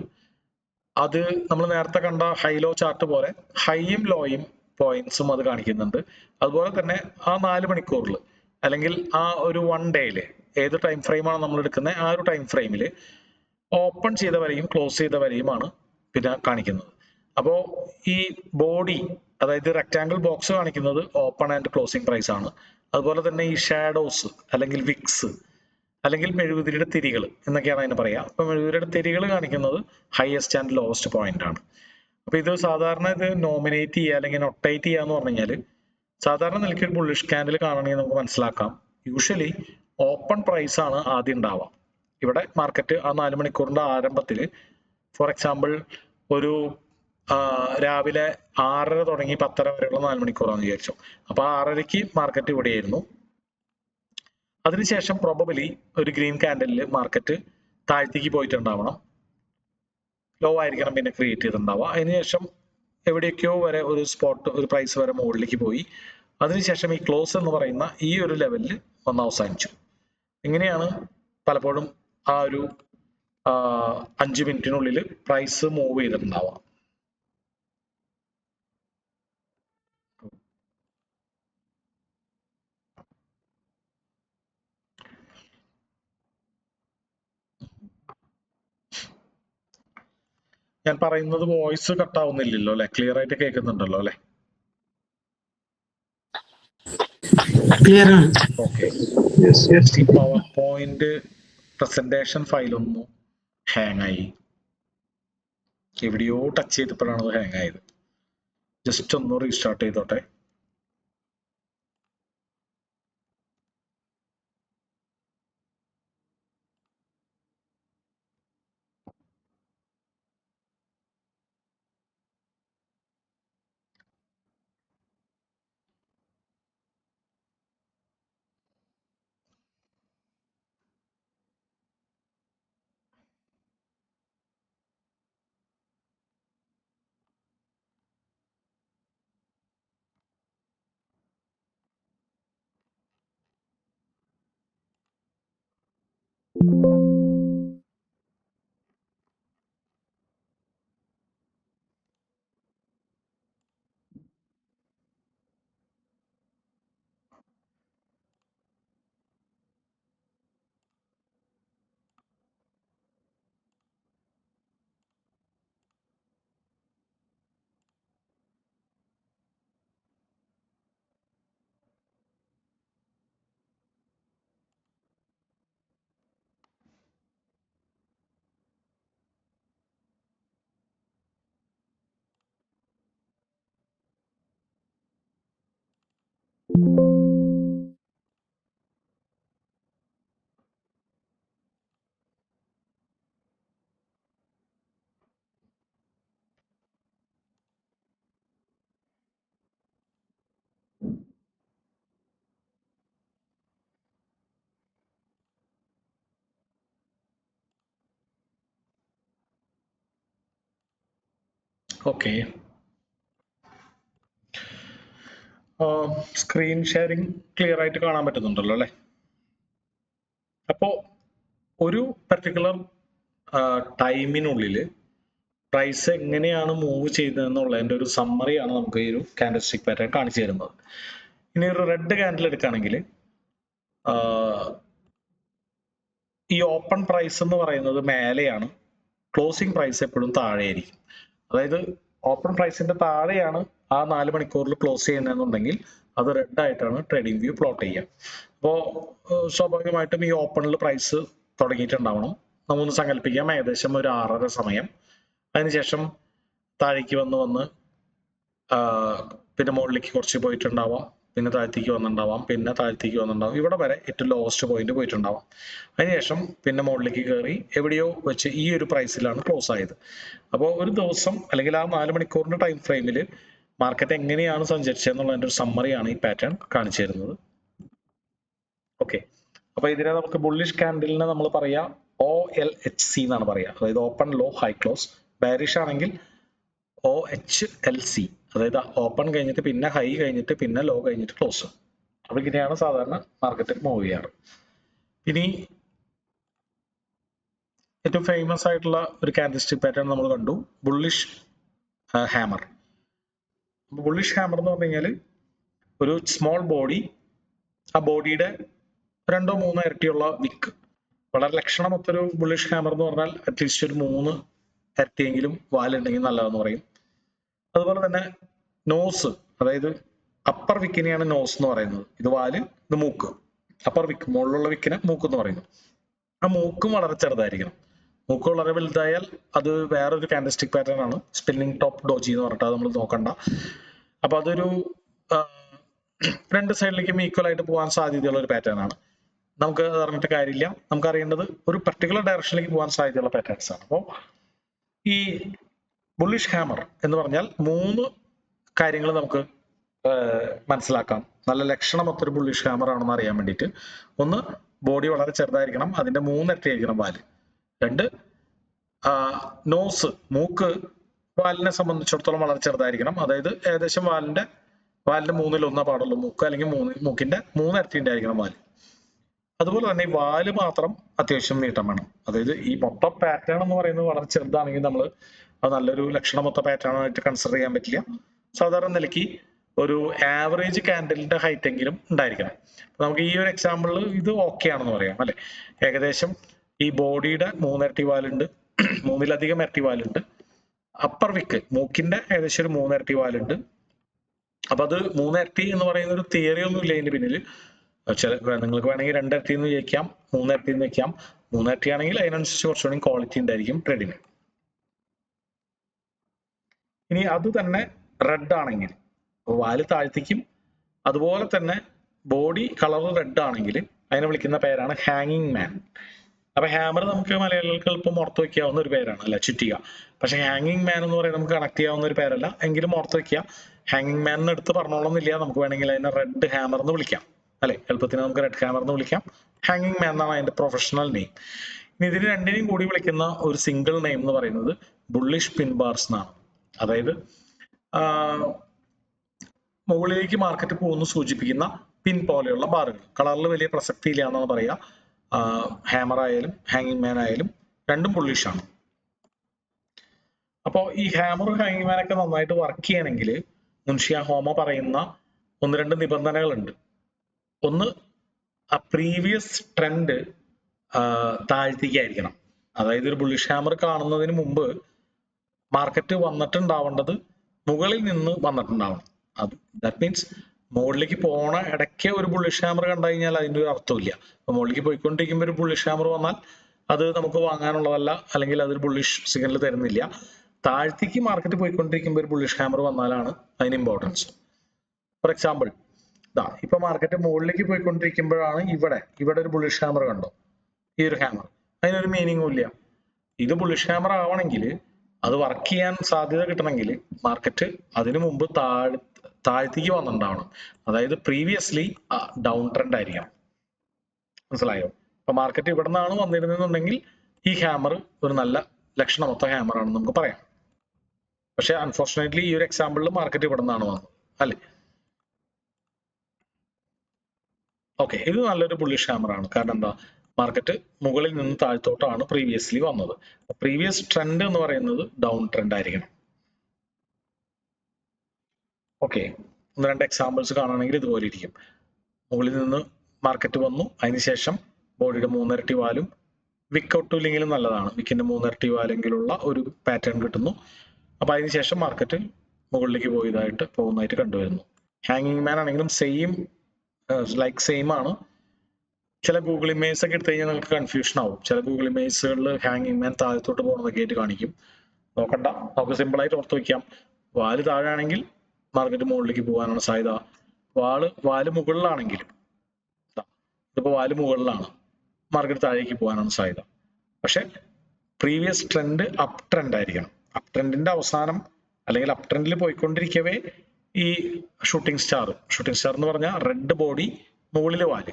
അത് നമ്മൾ നേരത്തെ കണ്ട ഹൈലോ ചാർട്ട് പോലെ ഹൈയും ലോയും പോയിന്റ്സും അത് കാണിക്കുന്നുണ്ട്. അതുപോലെ തന്നെ ആ 4 മണിക്കൂറിൽ അല്ലെങ്കിൽ ആ ഒരു 1 ഡേയില് ഏത് ടൈം ഫ്രെയിമാണ് നമ്മൾ എടുക്കുന്നത് ആ ഒരു ടൈം ഫ്രെയിമിൽ ഓപ്പൺ ചെയ്ത വരെയും ക്ലോസ് ചെയ്ത വരെയുമാണ് പിന്നെ കാണിക്കുന്നത്. അപ്പോൾ ഈ ബോഡി, അതായത് റെക്ടാങ്കിൾ ബോക്സ് കാണിക്കുന്നത് ഓപ്പൺ ആൻഡ് ക്ലോസിംഗ് പ്രൈസ് ആണ്. അതുപോലെ തന്നെ ഈ ഷാഡോസ് അല്ലെങ്കിൽ വിക്സ് അല്ലെങ്കിൽ മെഴുകുതിരിയുടെ തിരികൾ എന്നൊക്കെയാണ് അതിന് പറയാ. അപ്പൊ മെഴുകുതിരിയുടെ തിരികൾ കാണിക്കുന്നത് ഹയസ്റ്റ് ആൻഡ് ലോവസ്റ്റ് പോയിന്റ് ആണ്. അപ്പൊ ഇത് സാധാരണ ഇത് നോമിനേറ്റ് ചെയ്യുക അല്ലെങ്കിൽ നൊട്ടേറ്റ് ചെയ്യുക എന്ന് പറഞ്ഞു കഴിഞ്ഞാൽ സാധാരണ നിലയ്ക്ക് ഒരു ബുള്ളിഷ് കാൻഡിൽ കാണണമെങ്കിൽ നമുക്ക് മനസ്സിലാക്കാം യൂഷ്വലി ഓപ്പൺ പ്രൈസ് ആണ് ആദ്യം ഉണ്ടാവുക. ഇവിടെ മാർക്കറ്റ് ആ 4 മണിക്കൂറിന്റെ ആരംഭത്തിൽ ഫോർ എക്സാമ്പിൾ ഒരു രാവിലെ 6:30 തുടങ്ങി 10:30 വരെയുള്ള 4 മണിക്കൂറാണെന്ന് വിചാരിച്ചു. അപ്പൊ 6:30ക്ക് മാർക്കറ്റ് ഇവിടെയായിരുന്നു. അതിനുശേഷം പ്രോബബിലി ഒരു ഗ്രീൻ കാൻഡലിൽ മാർക്കറ്റ് താഴത്തേക്ക് പോയിട്ടുണ്ടാവണം, ലോ ആയിരിക്കണം പിന്നെ ക്രിയേറ്റ് ചെയ്തിട്ടുണ്ടാവുക. അതിനുശേഷം എവിടെയൊക്കെയോ വരെ ഒരു സ്പോട്ട് ഒരു പ്രൈസ് വരെ മുകളിലേക്ക് പോയി അതിനുശേഷം ഈ ക്ലോസ് എന്ന് പറയുന്ന ഈ ഒരു ലെവലിൽ വന്ന് അവസാനിച്ചു. ഇങ്ങനെയാണ് പലപ്പോഴും ആ ഒരു 5 മിനിറ്റിനുള്ളിൽ പ്രൈസ് മൂവ് ചെയ്തിട്ടുണ്ടാവുക. ഞാൻ പറയുന്നത് വോയിസ് കട്ടാവുന്നില്ലല്ലോ അല്ലെ? ക്ലിയർ ആയിട്ട് കേൾക്കുന്നുണ്ടല്ലോ അല്ലെ? ക്ലിയർ ആണ്. ഓക്കെ. ഈ പവർ പോയിന്റ് പ്രസന്റേഷൻ ഫയലൊന്നും ഹാങ് ആയി, എവിടെയോ ടച്ച് ചെയ്തപ്പോഴാണ് അത് ഹാങ് ആയത്. ജസ്റ്റ് ഒന്ന് റീസ്റ്റാർട്ട് ചെയ്തോട്ടെ. ഓക്കെ, സ്ക്രീൻ ഷെയറിംഗ് ക്ലിയർ ആയിട്ട് കാണാൻ പറ്റുന്നുണ്ടല്ലോ അല്ലേ? അപ്പോ ഒരു പർട്ടിക്കുലർ ടൈമിനുള്ളിൽ പ്രൈസ് എങ്ങനെയാണ് മൂവ് ചെയ്തതെന്നുള്ളതിന്റെ ഒരു സമ്മറിയാണ് നമുക്ക് ഈ ഒരു കാൻഡൽസ്റ്റിക് പാറ്റേൺ കാണിച്ചു തരുന്നത്. ഇനി ഒരു റെഡ് കാൻഡിൽ എടുക്കുകയാണെങ്കിൽ ഈ ഓപ്പൺ പ്രൈസ് എന്ന് പറയുന്നത് മേലെയാണ്, ക്ലോസിംഗ് പ്രൈസ് എപ്പോഴും താഴെയായിരിക്കും. അതായത് ഓപ്പൺ പ്രൈസിന്റെ താഴെയാണ് ആ 4 മണിക്കൂറിൽ ക്ലോസ് ചെയ്യുന്നതെന്നുണ്ടെങ്കിൽ അത് റെഡ് ആയിട്ടാണ് ട്രേഡിംഗ് വ്യൂ പ്ലോട്ട് ചെയ്യുക. അപ്പോൾ സ്വാഭാവികമായിട്ടും ഈ ഓപ്പണിൽ പ്രൈസ് തുടങ്ങിയിട്ടുണ്ടാവണം. നമുക്കൊന്ന് സങ്കല്പിക്കാം, ഏകദേശം ഒരു 6:30 സമയം. അതിനുശേഷം താഴേക്ക് വന്ന് പിന്നെ മുകളിലേക്ക് കുറച്ച് പോയിട്ടുണ്ടാവാം, പിന്നെ താഴത്തേക്ക് വന്നിട്ടുണ്ടാവാം, പിന്നെ താഴത്തേക്ക് വന്നിട്ടുണ്ടാവും, ഇവിടെ വരെ ഏറ്റവും ലോവസ്റ്റ് പോയിന്റ് പോയിട്ടുണ്ടാവാം. അതിനുശേഷം പിന്നെ മുകളിലേക്ക് കയറി എവിടെയോ വെച്ച് ഈ ഒരു പ്രൈസിലാണ് ക്ലോസ് ആയത്. അപ്പോൾ ഒരു ദിവസം അല്ലെങ്കിൽ ആ 4 മണിക്കൂറിന്റെ ടൈം ഫ്രെയിമിൽ മാർക്കറ്റ് എങ്ങനെയാണ് സഞ്ചരിച്ചതെന്നുള്ളതിന്റെ ഒരു സമ്മറിയാണ് ഈ പാറ്റേൺ കാണിച്ചു തരുന്നത്. ഓക്കെ, അപ്പൊ ഇതിനെ നമുക്ക് ബുള്ളിഷ് കാൻഡിലിനെ നമ്മൾ പറയാ OLHC എന്നാണ് പറയാ, അതായത് ഓപ്പൺ ലോ ഹൈ ക്ലോസ്. ബാരിഷ് ആണെങ്കിൽ OHLC, അതായത് ഓപ്പൺ കഴിഞ്ഞിട്ട് പിന്നെ ഹൈ കഴിഞ്ഞിട്ട് പിന്നെ ലോ കഴിഞ്ഞിട്ട് ക്ലോസ്. അപ്പൊ ഇങ്ങനെയാണ് സാധാരണ മാർക്കറ്റ് മൂവ് ചെയ്യാറ്. ഇനി ഏറ്റവും ഫേമസ് ആയിട്ടുള്ള ഒരു കാൻഡിൽസ്റ്റിക് പാറ്റേൺ നമ്മൾ കണ്ടു, ബുള്ളിഷ് ഹാമർ. ബുള്ളിഷ് ഹാമർ എന്ന് പറഞ്ഞു കഴിഞ്ഞാൽ ഒരു സ്മോൾ ബോഡി, ആ ബോഡിയുടെ 2-3 ഇരട്ടിയുള്ള വിക്ക്. വളരെ ലക്ഷണമൊത്തൊരു ബുള്ളിഷ് ഹാമർ എന്ന് പറഞ്ഞാൽ അറ്റ്ലീസ്റ്റ് ഒരു 3 ഇരട്ടിയെങ്കിലും വാലുണ്ടെങ്കിൽ നല്ലതെന്ന് പറയും. അതുപോലെ തന്നെ നോസ്, അതായത് അപ്പർ വിക്കിനെയാണ് നോസ് എന്ന് പറയുന്നത്. ഇത് വാല്, ഇത് മൂക്ക്. അപ്പർ വിക്ക്, മുകളിലുള്ള വിക്കിനെ മൂക്ക് എന്ന് പറയുന്നു. ആ മൂക്കും വളരെ ചെറുതായിരിക്കണം. മൂക്ക് വളരെ വലുതായാൽ അത് വേറൊരു കാൻഡൽസ്റ്റിക് പാറ്റേൺ ആണ്, സ്പിന്നിങ് ടോപ്പ് ഡോജി എന്ന് പറഞ്ഞിട്ട്. അത് നമ്മൾ നോക്കണ്ട. അപ്പൊ അതൊരു 2 സൈഡിലേക്കും ഈക്വൽ ആയിട്ട് പോകാൻ സാധ്യതയുള്ള ഒരു പാറ്റേൺ ആണ്. നമുക്ക് അത് അറിഞ്ഞിട്ട് കാര്യമില്ല. നമുക്ക് അറിയേണ്ടത് ഒരു പർട്ടിക്കുലർ ഡയറക്ഷനിലേക്ക് പോകാൻ സാധ്യതയുള്ള പാറ്റേൺസ് ആണ്. അപ്പോൾ ഈ ബുള്ളിഷ് ഹാമർ എന്ന് പറഞ്ഞാൽ 3 കാര്യങ്ങൾ നമുക്ക് മനസ്സിലാക്കാം നല്ല ലക്ഷണമൊത്തൊരു ബുള്ളിഷ് ഹാമർ ആണെന്ന് അറിയാൻ വേണ്ടിയിട്ട്. ഒന്ന്, ബോഡി വളരെ ചെറുതായിരിക്കണം, അതിന്റെ 3 ഇരട്ടിയായിരിക്കണം വാല്. 2, നോസ്, മൂക്ക് വാലിനെ സംബന്ധിച്ചിടത്തോളം വളരെ ചെറുതായിരിക്കണം, അതായത് ഏകദേശം വാലിന്റെ 3/1 പാടുള്ളൂ മൂക്ക്, അല്ലെങ്കിൽ മൂക്കിന്റെ 3 ഇരട്ടി ഉണ്ടായിരിക്കണം വാല്. അതുപോലെ തന്നെ വാല് മാത്രം അത്യാവശ്യം നീട്ടം വേണം. അതായത് ഈ മൊത്തം പാറ്റേൺ എന്ന് പറയുന്നത് വളരെ ചെറുതാണെങ്കിൽ നമ്മൾ അത് നല്ലൊരു ലക്ഷണമൊത്ത പാറ്റേൺ ആയിട്ട് കൺസിഡർ ചെയ്യാൻ പറ്റില്ല. സാധാരണ നിലയ്ക്ക് ഒരു ആവറേജ് കാൻഡലിന്റെ ഹൈറ്റ് എങ്കിലും ഉണ്ടായിരിക്കണം. നമുക്ക് ഈ ഒരു എക്സാമ്പിളിൽ ഇത് ഓക്കെ ആണെന്ന് പറയാം അല്ലെ. ഏകദേശം ഈ ബോഡിയുടെ 3 ഇരട്ടി വാലുണ്ട്, 3-ലധികം ഇരട്ടി വാലുണ്ട്. അപ്പർ വിക്ക്, മൂക്കിന്റെ ഏകദേശം ഒരു 3 ഇരട്ടി വാലുണ്ട്. അപ്പൊ അത് 3 ഇരട്ടി എന്ന് പറയുന്ന ഒരു തിയറി ഒന്നും ഇല്ല ഇതിന്റെ പിന്നിൽ. നിങ്ങൾക്ക് വേണമെങ്കിൽ 2 ഇരട്ടി എന്ന് ചോദിക്കാം, 3 ഇരട്ടി എന്ന് വെക്കാം. 3 ഇരട്ടി ആണെങ്കിൽ അതിനനുസരിച്ച് കുറച്ചുകൂടി ക്വാളിറ്റി ഉണ്ടായിരിക്കും ട്രേഡിങ്. ഇനി അത് തന്നെ റെഡ് ആണെങ്കിൽ വാല് താഴ്ത്തിക്കും, അതുപോലെ തന്നെ ബോഡി കളർ റെഡ് ആണെങ്കിൽ അതിനെ വിളിക്കുന്ന പേരാണ് ഹാങ്ങിങ് മാൻ. അപ്പൊ ഹാമർ നമുക്ക് മലയാളികൾക്ക് എളുപ്പം ഓർത്ത് വെക്കാവുന്ന ഒരു പേരാണ് അല്ലെ, ചുറ്റിക. പക്ഷെ ഹാങ്ങിങ് മാൻ എന്ന് പറയുന്നത് നമുക്ക് കണക്ട് ചെയ്യാവുന്ന ഒരു പേരല്ല, എങ്കിലും ഓർത്ത് വെക്കുക. ഹാങ്ങിങ് മാൻ എന്ന് എടുത്ത് പറഞ്ഞോളന്നില്ല, നമുക്ക് വേണമെങ്കിൽ അതിനെ റെഡ് ഹാമർ എന്ന് വിളിക്കാം അല്ലെ. എളുപ്പത്തിന് നമുക്ക് റെഡ് ഹാമർ എന്ന് വിളിക്കാം. ഹാങ്ങിങ് മാൻ എന്നാണ് അതിന്റെ പ്രൊഫഷണൽ നെയിം. ഇനി ഇതിന് രണ്ടിനെയും കൂടി വിളിക്കുന്ന ഒരു സിംഗിൾ നെയിം എന്ന് പറയുന്നത് ബുള്ളിഷ് പിൻ ബാർസ് എന്നാണ്. അതായത് മുകളിലേക്ക് മാർക്കറ്റ് പോകുന്നു സൂചിപ്പിക്കുന്ന പിൻ പോലെയുള്ള ബാറുകൾ. കളറിൽ വലിയ പ്രസക്തി ഇല്ല എന്നാണ് പറയാ. ഹാമർ ആയാലും ഹാങ്ങിങ് മാൻ ആയാലും രണ്ടും ബുള്ളിഷ് ആണ്. അപ്പോൾ ഈ ഹാമർ ഹാങ്ങിങ് മാൻ ഒക്കെ നന്നായിട്ട് വർക്ക് ചെയ്യണമെങ്കിൽ മുൻഷിയ ഹോമ പറയുന്ന 1-2 നിബന്ധനകളുണ്ട്. ഒന്ന്, ആ പ്രീവിയസ് ട്രെൻഡ് താഴ്ത്തിക്കായിരിക്കണം. അതായത് ഒരു ബുള്ളിഷ് ഹാമർ കാണുന്നതിന് മുമ്പ് മാർക്കറ്റ് വന്നിട്ടുണ്ടാവേണ്ടത് മുകളിൽ നിന്ന് വന്നിട്ടുണ്ടാവണം. അത് ദാറ്റ് മീൻസ് മുകളിലേക്ക് പോണ ഇടയ്ക്ക് ഒരു ബുള്ളിഷ് ഹാമർ കണ്ടു കഴിഞ്ഞാൽ അതിന്റെ ഒരു അർത്ഥമില്ല. അപ്പൊ മുകളിലേക്ക് പോയിക്കൊണ്ടിരിക്കുമ്പോൾ ഒരു ബുള്ളിഷ് ഹാമർ വന്നാൽ അത് നമുക്ക് വാങ്ങാനുള്ളതല്ല, അല്ലെങ്കിൽ അതൊരു ബുള്ളിഷ് സിഗ്നൽ തരുന്നില്ല. താഴ്ത്തേക്ക് മാർക്കറ്റ് പോയിക്കൊണ്ടിരിക്കുമ്പോൾ ഒരു ബുള്ളിഷ് ഹാമർ വന്നാലാണ് അതിന് ഇമ്പോർട്ടൻസ്. ഫോർ എക്സാമ്പിൾ, ഇപ്പൊ മാർക്കറ്റ് മുകളിലേക്ക് പോയിക്കൊണ്ടിരിക്കുമ്പോഴാണ് ഇവിടെ ഒരു ബുള്ളിഷ് ഹാമർ കണ്ടോ, ഈ ഒരു ഹാമർ, അതിനൊരു മീനിങ്ങും ഇല്ല. ഇത് ബുള്ളിഷ് ഹാമർ ആവണമെങ്കിൽ, അത് വർക്ക് ചെയ്യാൻ സാധ്യത കിട്ടണമെങ്കിൽ മാർക്കറ്റ് അതിനു മുമ്പ് താഴ്ത്തേക്ക് വന്നിട്ടുണ്ടാവണം. അതായത് പ്രീവിയസ്ലി ഡൗൺ ട്രെൻഡ് ആയിരിക്കണം. മനസ്സിലായോ? അപ്പൊ മാർക്കറ്റ് ഇവിടെ നിന്നാണ് വന്നിരുന്നെന്നുണ്ടെങ്കിൽ ഈ ഹാമർ ഒരു നല്ല ലക്ഷണമൊത്ത ഹാമർ ആണെന്ന് നമുക്ക് പറയാം. പക്ഷെ അൺഫോർച്ചുനേറ്റ്ലി ഈ ഒരു എക്സാമ്പിളിൽ മാർക്കറ്റ് ഇവിടെ നിന്നാണ് വന്നത് അല്ലെ. ഓക്കെ, ഇത് നല്ലൊരു ബുള്ളിഷ് ഹാമർ ആണ്. കാരണം എന്താ, മാർക്കറ്റ് മുകളിൽ നിന്ന് താഴ്ത്തോട്ടാണ് പ്രീവിയസ്ലി വന്നത്. പ്രീവിയസ് ട്രെൻഡ് എന്ന് പറയുന്നത് ഡൗൺ ട്രെൻഡ് ആയിരിക്കണം. ഓക്കെ, ഒന്ന് രണ്ട് എക്സാമ്പിൾസ് കാണുകയാണെങ്കിൽ ഇതുപോലെ ഇരിക്കും. മുകളിൽ നിന്ന് മാർക്കറ്റ് വന്നു, അതിനുശേഷം ബോഡിയുടെ മൂന്നിരട്ടി വാലും വിക്ക് ഔട്ട് ഇല്ലെങ്കിലും നല്ലതാണ്, വിക്കിന്റെ മൂന്നിരട്ടി വാലെങ്കിലുള്ള ഒരു പാറ്റേൺ കിട്ടുന്നു. അപ്പൊ അതിനുശേഷം മാർക്കറ്റ് മുകളിലേക്ക് പോകുന്നതായിട്ട് കണ്ടുവരുന്നു. ഹാങ്ങിങ് മാൻ ആണെങ്കിലും സെയിം ആണ്. ചില ഗൂഗിൾ ഇമേജ് ഒക്കെ എടുത്തു കഴിഞ്ഞാൽ നിങ്ങൾക്ക് കൺഫ്യൂഷൻ ആവും. ചില ഗൂഗിൾ ഇമേജുകളിൽ ഹാങ്ങിങ് മാൻ താഴത്തോട്ട് പോകുന്നതൊക്കെ ആയിട്ട് കാണിക്കും. നോക്കണ്ട, നമുക്ക് സിമ്പിൾ ആയിട്ട് ഓർത്ത് വയ്ക്കാം. വാല് താഴെയാണെങ്കിൽ മാർക്കറ്റ് മുകളിലേക്ക് പോകാനാണ് സാധ്യത. വാല് മുകളിലാണെങ്കിൽ, ഇതിപ്പോ വാല് മുകളിലാണ്, മാർക്കറ്റ് താഴേക്ക് പോകാനാണ് സാധ്യത. പക്ഷെ പ്രീവിയസ് ട്രെൻഡ് അപ് ട്രെൻഡ് ആയിരിക്കണം. അപ് ട്രെൻഡിന്റെ അവസാനം അല്ലെങ്കിൽ അപ് ട്രെൻഡിൽ പോയിക്കൊണ്ടിരിക്കവേ ഈ ഷൂട്ടിംഗ് സ്റ്റാർ എന്ന് പറഞ്ഞാൽ റെഡ് ബോഡി മുകളിൽ വാല്,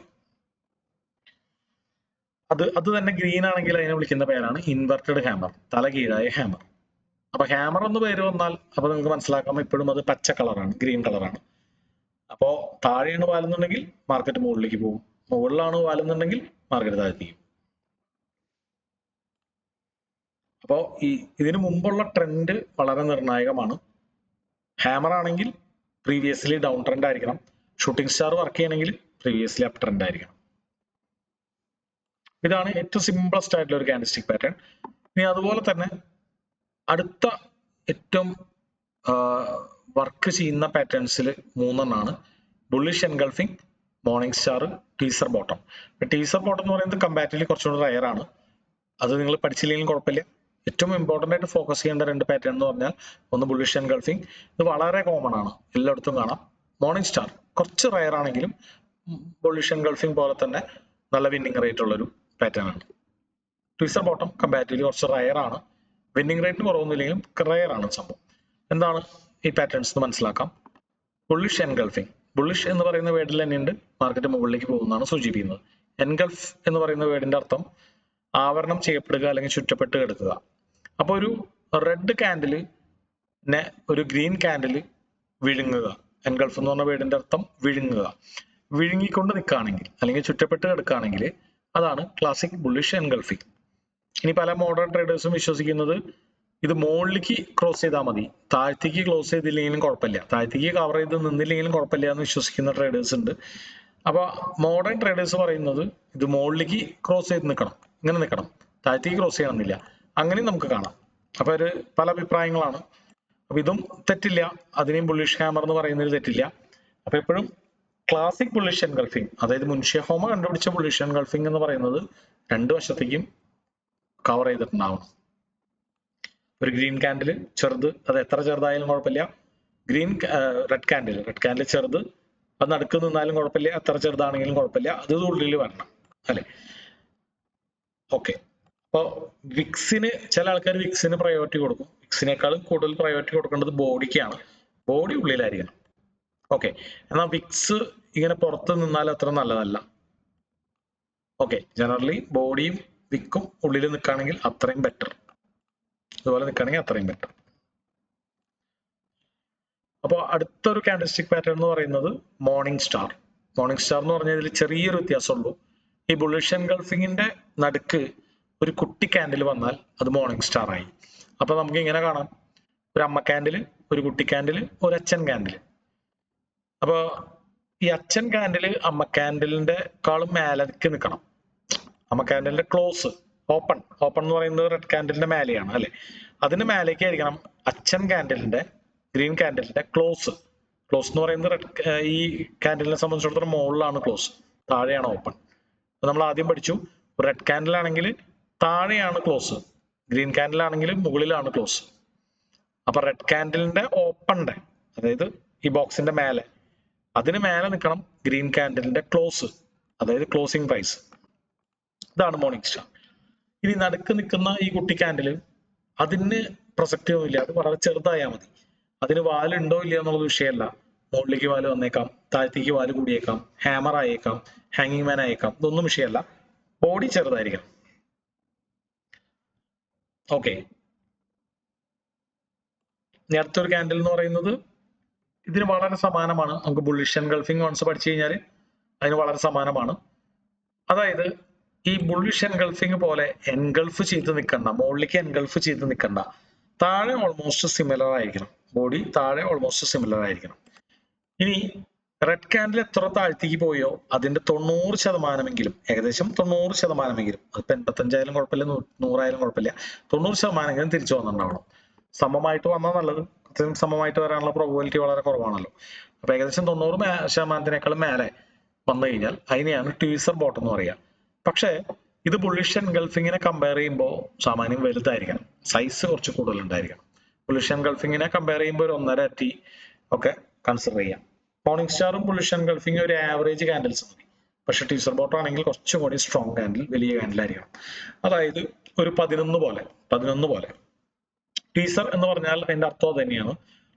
അത് തന്നെ ഗ്രീൻ ആണെങ്കിൽ അതിനെ വിളിക്കുന്ന പേരാണ് ഇൻവെർട്ടഡ് ഹാമർ, തലകീഴായ ഹാമർ. അപ്പൊ ഹാമർ എന്ന് പേര് വന്നാൽ അപ്പൊ നിങ്ങൾക്ക് മനസ്സിലാക്കാം ഇപ്പോഴും അത് പച്ച കളറാണ്, ഗ്രീൻ കളറാണ്. അപ്പോ താഴെയാണ് വാലുന്നുണ്ടെങ്കിൽ മാർക്കറ്റ് മുകളിലേക്ക് പോകും, മുകളിലാണ് വാലുന്നുണ്ടെങ്കിൽ മാർക്കറ്റ് താഴ്ത്തിക്കും. അപ്പോ ഇതിനു മുമ്പുള്ള ട്രെൻഡ് വളരെ നിർണായകമാണ്. ഹാമർ ആണെങ്കിൽ പ്രീവിയസ്ലി ഡൗൺ ട്രെൻഡ് ആയിരിക്കണം, ഷൂട്ടിംഗ് സ്റ്റാർ വർക്ക് ചെയ്യണമെങ്കിൽ പ്രീവിയസ്ലി അപ് ട്രെൻഡ് ആയിരിക്കണം. ഇതാണ് ഏറ്റവും സിംപിളസ്റ്റ് ആയിട്ടുള്ള ഒരു കാൻഡിൽസ്റ്റിക് പാറ്റേൺ. ഇനി അതുപോലെ തന്നെ അടുത്ത ഏറ്റവും വർക്ക് ചെയ്യുന്ന പാറ്റേൺസിൽ മൂന്നെണ്ണമാണ്: bullish engulfing, morning star, tweezer bottom. Tweezer bottom എന്ന് പറയുന്നത് കമ്പാരിറ്റീവ്ലി കുറച്ചുകൂടി റയർ ആണ്. അത് നിങ്ങൾ പഠിച്ചില്ലെങ്കിലും കുഴപ്പമില്ല. ഏറ്റവും ഇമ്പോർട്ടൻ്റ് ആയിട്ട് ഫോക്കസ് ചെയ്യേണ്ട രണ്ട് പാറ്റേൺ എന്ന് പറഞ്ഞാൽ ഒന്ന് ബുള്ളിഷ് എൻഗൾഫിംഗ്, ഇത് വളരെ കോമൺ ആണ്, എല്ലായിടത്തും കാണാം. മോർണിംഗ് സ്റ്റാർ കുറച്ച് റയർ ആണെങ്കിലും ബുള്ളിഷ് എൻഗൾഫിംഗ് പോലെ തന്നെ നല്ല വിന്നിംഗ് റേറ്റ് ഉള്ളൊരു പാറ്റേൺ ആണ്. ടീസർ ബോട്ടം കമ്പാരിറ്റീവ്ലി കുറച്ച് റയർ ആണ്, വിന്നിംഗ് റേറ്റ് കുറവൊന്നുമില്ലെങ്കിലും റയർ ആണ് സംഭവം. എന്താണ് ഈ പാറ്റേൺസ് എന്ന് മനസ്സിലാക്കാം. ബുള്ളിഷ് എൻഗൾഫിംഗ്, ബുള്ളിഷ് എന്ന് പറയുന്ന വേർഡിൽ തന്നെയുണ്ട് മാർക്കറ്റ് മുകളിലേക്ക് പോകുന്നതാണ് സൂചിപ്പിക്കുന്നത്. എൻഗൾഫ് എന്ന് പറയുന്ന വേർഡിന്റെ അർത്ഥം ആവരണം ചെയ്യപ്പെടുക അല്ലെങ്കിൽ ചുറ്റപ്പെട്ട് കിടക്കുക. അപ്പൊ ഒരു റെഡ് ക്യാൻഡിലിനെ ഒരു ഗ്രീൻ ക്യാൻഡിൽ വിഴുങ്ങുക, എൻഗൾഫ് എന്ന് പറഞ്ഞ വേർഡിന്റെ അർത്ഥം വിഴുങ്ങുക, വിഴുങ്ങിക്കൊണ്ട് നിൽക്കുകയാണെങ്കിൽ അല്ലെങ്കിൽ ചുറ്റപ്പെട്ട് കിടക്കുകയാണെങ്കിൽ അതാണ് ക്ലാസിക് ബുള്ളിഷ് എൻഗൾഫിംഗ്. ഇനി പല മോഡേൺ ട്രേഡേഴ്സും വിശ്വസിക്കുന്നത് ഇത് മുകളിലേക്ക് ക്രോസ് ചെയ്താൽ മതി, താഴ്ത്തേക്ക് ക്ലോസ് ചെയ്തില്ലെങ്കിലും കുഴപ്പമില്ല, താഴ്ത്തേക്ക് കവർ ചെയ്ത് നിന്നില്ലെങ്കിലും കുഴപ്പമില്ല എന്ന് വിശ്വസിക്കുന്ന ട്രേഡേഴ്സ് ഉണ്ട്. അപ്പൊ മോഡേൺ ട്രേഡേഴ്സ് പറയുന്നത് ഇത് മുകളിലേക്ക് ക്രോസ് ചെയ്ത് നിൽക്കണം, ഇങ്ങനെ നിൽക്കണം, താഴ്ത്തേക്ക് ക്രോസ് ചെയ്യണമെന്നില്ല, അങ്ങനെയും നമുക്ക് കാണാം. അപ്പൊ ഒരു പല അഭിപ്രായങ്ങളാണ്. അപ്പൊ ഇതും തെറ്റില്ല, അതിനെയും ബുള്ളിഷ് ഹാമർ എന്ന് പറയുന്നതിൽ തെറ്റില്ല. അപ്പൊ എപ്പോഴും ക്ലാസിക് ബുള്ളിഷ് എൻഗൾഫിംഗ്, അതായത് മുൻഷിയ ഹോമ കണ്ടുപിടിച്ച ബുള്ളിഷ് എൻഗൾഫിംഗ് എന്ന് പറയുന്നത് രണ്ടു വശത്തേക്കും കവർ ചെയ്തിട്ടുണ്ടാവണം. ഒരു ഗ്രീൻ ക്യാൻഡിൽ ചെറുത്, അത് എത്ര ചെറുതായാലും കുഴപ്പമില്ല. റെഡ് ക്യാൻഡിൽ ചെറുത്, അത് നടുക്ക് നിന്നാലും കുഴപ്പമില്ല, എത്ര ചെറുതാണെങ്കിലും കുഴപ്പമില്ല, അത് ഉള്ളിൽ വരണം അല്ലെ. ഓക്കെ, അപ്പൊ വിക്സിന് ചില ആൾക്കാർ വിക്സിന് പ്രയോറിറ്റി കൊടുക്കും. വിക്സിനേക്കാളും കൂടുതൽ പ്രയോറിറ്റി കൊടുക്കേണ്ടത് ബോഡിക്കാണ്, ബോഡി ഉള്ളിലായിരിക്കണം. ഓക്കെ, എന്നാൽ വിക്സ് ഇങ്ങനെ പുറത്ത് നിന്നാൽ അത്ര നല്ലതല്ല. ഓക്കെ, ജനറലി ബോഡിയും വിക്കും ഉള്ളിൽ നിൽക്കുകയാണെങ്കിൽ അത്രയും ബെറ്റർ, ഇതുപോലെ നിൽക്കുകയാണെങ്കിൽ അത്രയും ബെറ്റർ. അപ്പോൾ അടുത്തൊരു കാൻഡിൽസ്റ്റിക് പാറ്റേൺ എന്ന് പറയുന്നത് മോർണിംഗ് സ്റ്റാർ. മോർണിംഗ് സ്റ്റാർ എന്ന് പറഞ്ഞാൽ ഇതിൽ ചെറിയൊരു വ്യത്യാസമുള്ളൂ. ഈ ബുള്ളിഷ് എൻഗൾഫിങ്ങിന്റെ നടുക്ക് ഒരു കുട്ടി ക്യാൻഡിൽ വന്നാൽ അത് മോർണിംഗ് സ്റ്റാർ ആയി. അപ്പൊ നമുക്ക് ഇങ്ങനെ കാണാം, ഒരു അമ്മ ക്യാൻഡിൽ, ഒരു കുട്ടി ക്യാൻഡിൽ, ഒരു അച്ഛൻ ക്യാൻഡിൽ. അപ്പൊ ഈ അച്ഛൻ ക്യാൻഡിൽ അമ്മ ക്യാൻഡിലിന്റെ കാളും മേലേക്ക് നിൽക്കണം. അമ്മ ക്യാൻഡിലിന്റെ ക്ലോസ് ഓപ്പൺ എന്ന് പറയുന്നത് റെഡ് ക്യാൻഡിലിന്റെ മേലെയാണ് അല്ലെ, അതിന് മേലേക്ക് ആയിരിക്കണം അച്ഛൻ ക്യാൻഡിലിന്റെ ഗ്രീൻ ക്യാൻഡിലിന്റെ ക്ലോസ് എന്ന് പറയുന്നത് ഈ ക്യാൻഡിലിനെ സംബന്ധിച്ചിടത്തോളം മുകളിലാണ് ക്ലോസ്, താഴെയാണ് ഓപ്പൺ. നമ്മൾ ആദ്യം പഠിച്ചു, റെഡ് ക്യാൻഡിൽ ആണെങ്കിൽ താഴെയാണ് ക്ലോസ്, ഗ്രീൻ ക്യാൻഡിൽ ആണെങ്കിൽ മുകളിലാണ് ക്ലോസ്. അപ്പൊ റെഡ് ക്യാൻഡിലിന്റെ ഓപ്പണിന്റെ, അതായത് ഈ ബോക്സിന്റെ മേലെ, അതിന് മേലെ നിൽക്കണം ഗ്രീൻ ക്യാൻഡിലിന്റെ ക്ലോസ്, അതായത് ക്ലോസിംഗ് പ്രൈസ്. ഇതാണ് മോർണിംഗ് സ്റ്റാർ. ഇനി നടുക്ക് നിൽക്കുന്ന ഈ കുട്ടി ക്യാൻഡില് അതിന് പ്രസക്തി ഒന്നുമില്ല, അത് വളരെ ചെറുതായാൽ മതി. അതിന് വാലുണ്ടോ ഇല്ല എന്നുള്ളത് വിഷയമല്ല. മുകളിലേക്ക് വാല് വന്നേക്കാം, താഴത്തേക്ക് വാല് കൂടിയേക്കാം, ഹാമർ ആയേക്കാം, ഹാങ്ങിങ് മാൻ ആയേക്കാം, ഇതൊന്നും വിഷയമല്ല. ബോഡി ചെറുതായിരിക്കണം. ഓക്കെ, ഇനി അടുത്തൊരു ക്യാൻഡിൽ എന്ന് പറയുന്നത് ഇതിന് വളരെ സമാനമാണ്. നമുക്ക് ബുള്ളിഷ് എൻഗൾഫിംഗ് വൺസ് പഠിച്ചു കഴിഞ്ഞാൽ അതിന് വളരെ സമാനമാണ്. അതായത് ഈ ബുള്ളിഷ് എൻഗൾഫിംഗ് പോലെ എൻഗൾഫ് ചെയ്ത് നിൽക്കണ്ട, മുകളിലേക്ക് എൻഗൾഫ് ചെയ്ത് നിൽക്കണ്ട, താഴെ ഓൾമോസ്റ്റ് സിമിലർ ആയിരിക്കണം. ബോഡി താഴെ ഓൾമോസ്റ്റ് സിമിലർ ആയിരിക്കണം. ഇനി റെഡ് ക്യാൻഡിൽ എത്ര താഴ്ത്തേക്ക് പോയോ അതിന്റെ 90%, ഏകദേശം 90%, അതിപ്പോ 85 കുഴപ്പമില്ല, 100 കുഴപ്പമില്ല, 90% തിരിച്ചു വന്നിട്ടുണ്ടാവണം. സമമായിട്ട് വന്നാൽ നല്ലത്. സമമായിട്ട് വരാനുള്ള പ്രോബിലിറ്റി വളരെ കുറവാണല്ലോ. അപ്പൊ ഏകദേശം 90%-ക്കാളും മേലെ വന്നു കഴിഞ്ഞാൽ അതിനെയാണ് ട്വീസർ ബോട്ട് എന്ന് പറയുക. പക്ഷേ ഇത് ബുള്ളിഷ് എൻഗൾഫിങ്ങിനെ കമ്പയർ ചെയ്യുമ്പോൾ സാമാന്യം വലുതായിരിക്കണം, സൈസ് കുറച്ച് കൂടുതൽ ഉണ്ടായിരിക്കണം. ബുള്ളിഷ് എൻഗൾഫിങ്ങിനെ കമ്പയർ ചെയ്യുമ്പോൾ ഒരു 1.5 ഇരട്ടി ഒക്കെ കൺസിഡർ ചെയ്യാം. മോർണിംഗ് സ്റ്റാറും ബുള്ളിഷ് എൻഗൾഫിംഗ് ഒരു ആവറേജ് ക്യാൻഡിൽസ് മതി. പക്ഷെ ട്വീസർ ബോട്ട് ആണെങ്കിൽ കുറച്ചും കൂടി സ്ട്രോങ് ക്യാൻഡിൽ, വലിയ ക്യാൻഡിലായിരിക്കണം. അതായത് ഒരു 11 പോലെ. ട്വീസർ എന്ന് പറഞ്ഞാൽ അതിന്റെ അർത്ഥം അത് തന്നെയാണ്.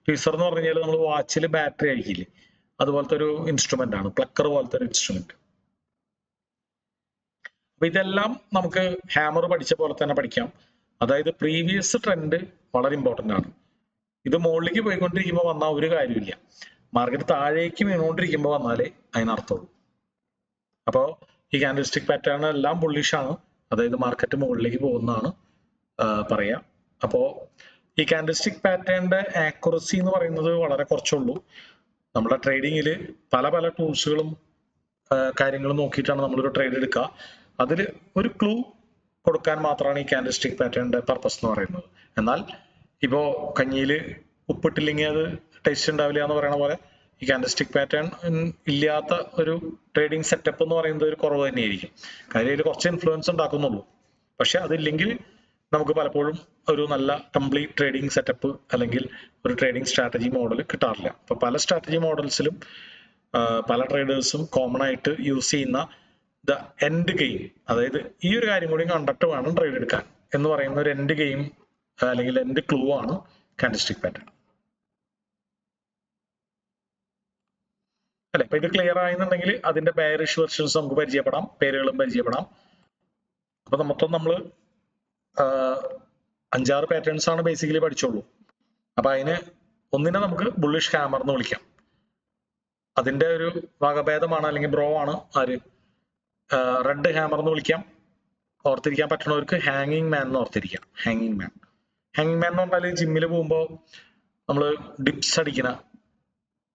ട്വീസർ എന്ന് പറഞ്ഞു കഴിഞ്ഞാൽ നമ്മൾ വാച്ചിൽ ബാറ്ററി അഴിക്കില്ലേ, അതുപോലത്തെ ഒരു ഇൻസ്ട്രുമെന്റ് ആണ്, പ്ലക്കർ പോലത്തെ ഒരു ഇൻസ്ട്രുമെന്റ്. അപ്പൊ ഇതെല്ലാം നമുക്ക് ഹാമർ പഠിച്ച പോലെ തന്നെ പഠിക്കാം. അതായത് പ്രീവിയസ് ട്രെൻഡ് വളരെ ഇമ്പോർട്ടന്റ് ആണ്. ഇത് മുകളിലേക്ക് പോയിക്കൊണ്ടിരിക്കുമ്പോൾ വന്നാൽ ഒരു കാര്യമില്ല, മാർക്കറ്റ് താഴേക്ക് വീണുകൊണ്ടിരിക്കുമ്പോൾ വന്നാലേ അതിനർത്ഥമുള്ളൂ. അപ്പോൾ ഈ ക്യാൻഡിൽസ്റ്റിക് പാറ്റേൺ എല്ലാം ബുള്ളിഷ് ആണ്, അതായത് മാർക്കറ്റ് മുകളിലേക്ക് പോകുന്നതാണ് പറയാ. അപ്പോ ഈ ക്യാൻഡിൽസ്റ്റിക് പാറ്റേണിന്റെ ആക്യുറസി എന്ന് പറയുന്നത് വളരെ കുറച്ചുള്ളൂ. നമ്മുടെ ട്രേഡിങ്ങിൽ പല പല ടൂൾസുകളും കാര്യങ്ങളും നോക്കിയിട്ടാണ് നമ്മളൊരു ട്രേഡ് എടുക്കുക. അതിൽ ഒരു ക്ലൂ കൊടുക്കാൻ മാത്രമാണ് ഈ ക്യാൻഡിൽസ്റ്റിക് പാറ്റേണിന്റെ പർപ്പസ് എന്ന് പറയുന്നത്. എന്നാൽ ഇപ്പോ കഞ്ഞിയിൽ ഉപ്പിട്ടില്ലെങ്കിൽ അത് ടേസ്റ്റ് ഉണ്ടാവില്ല എന്ന് പറയുന്ന പോലെ ഈ ക്യാൻഡിൽസ്റ്റിക് പാറ്റേൺ ഇല്ലാത്ത ഒരു ട്രേഡിംഗ് സെറ്റപ്പ് എന്ന് പറയുന്നത് ഒരു കുറവ് തന്നെയായിരിക്കും. കാര്യം ഇതിൽ കുറച്ച് ഇൻഫ്ലുവൻസ് ഉണ്ടാക്കുന്നുള്ളൂ. പക്ഷെ അതില്ലെങ്കിൽ നമുക്ക് പലപ്പോഴും ഒരു നല്ല കംപ്ലീറ്റ് ട്രേഡിംഗ് സെറ്റപ്പ് അല്ലെങ്കിൽ ഒരു ട്രേഡിംഗ് സ്ട്രാറ്റജി മോഡൽ കിട്ടാറില്ല. അപ്പൊ പല സ്ട്രാറ്റജി മോഡൽസിലും പല ട്രേഡേഴ്സും കോമൺ ആയിട്ട് യൂസ് ചെയ്യുന്ന ദ എൻഡ് ഗെയിം, അതായത് ഈ ഒരു കാര്യം കൂടി കണ്ടിട്ട് വേണം ട്രേഡ് എടുക്കാൻ എന്ന് പറയുന്ന ഒരു എൻഡ് ഗെയിം അല്ലെങ്കിൽ എൻഡ് ക്ലൂ ആണ് ക്യാൻഡിൽസ്റ്റിക് പാറ്റേൺ. അല്ലെ, ഇപ്പൊ ഇത് ക്ലിയർ ആയെന്നുണ്ടെങ്കിൽ അതിന്റെ ബെയറിഷ് വെർഷൻസ് നമുക്ക് പരിചയപ്പെടാം, പേരുകളും പരിചയപ്പെടാം. അപ്പൊ മൊത്തം നമ്മള് 5-6 പാറ്റേൺസ് ആണ് ബേസിക്കലി പഠിച്ചോളൂ. അപ്പൊ അതിന് ഒന്നിനെ നമുക്ക് ബുള്ളിഷ് ഹാമർ എന്ന് വിളിക്കാം. അതിന്റെ ഒരു വകഭേദമാണ് അല്ലെങ്കിൽ ബ്രോ ആണ് ആര് റെഡ് ഹാമർ എന്ന് വിളിക്കാം. ഓർത്തിരിക്കാൻ പറ്റുന്നവർക്ക് ഹാങ്ങിങ് മാൻ എന്ന് ഓർത്തിരിക്കാം. ഹാങ്ങിങ് മാൻ എന്ന് പറഞ്ഞാൽ ജിമ്മിൽ പോകുമ്പോൾ നമ്മൾ ഡിപ്സ് അടിക്കുന്ന,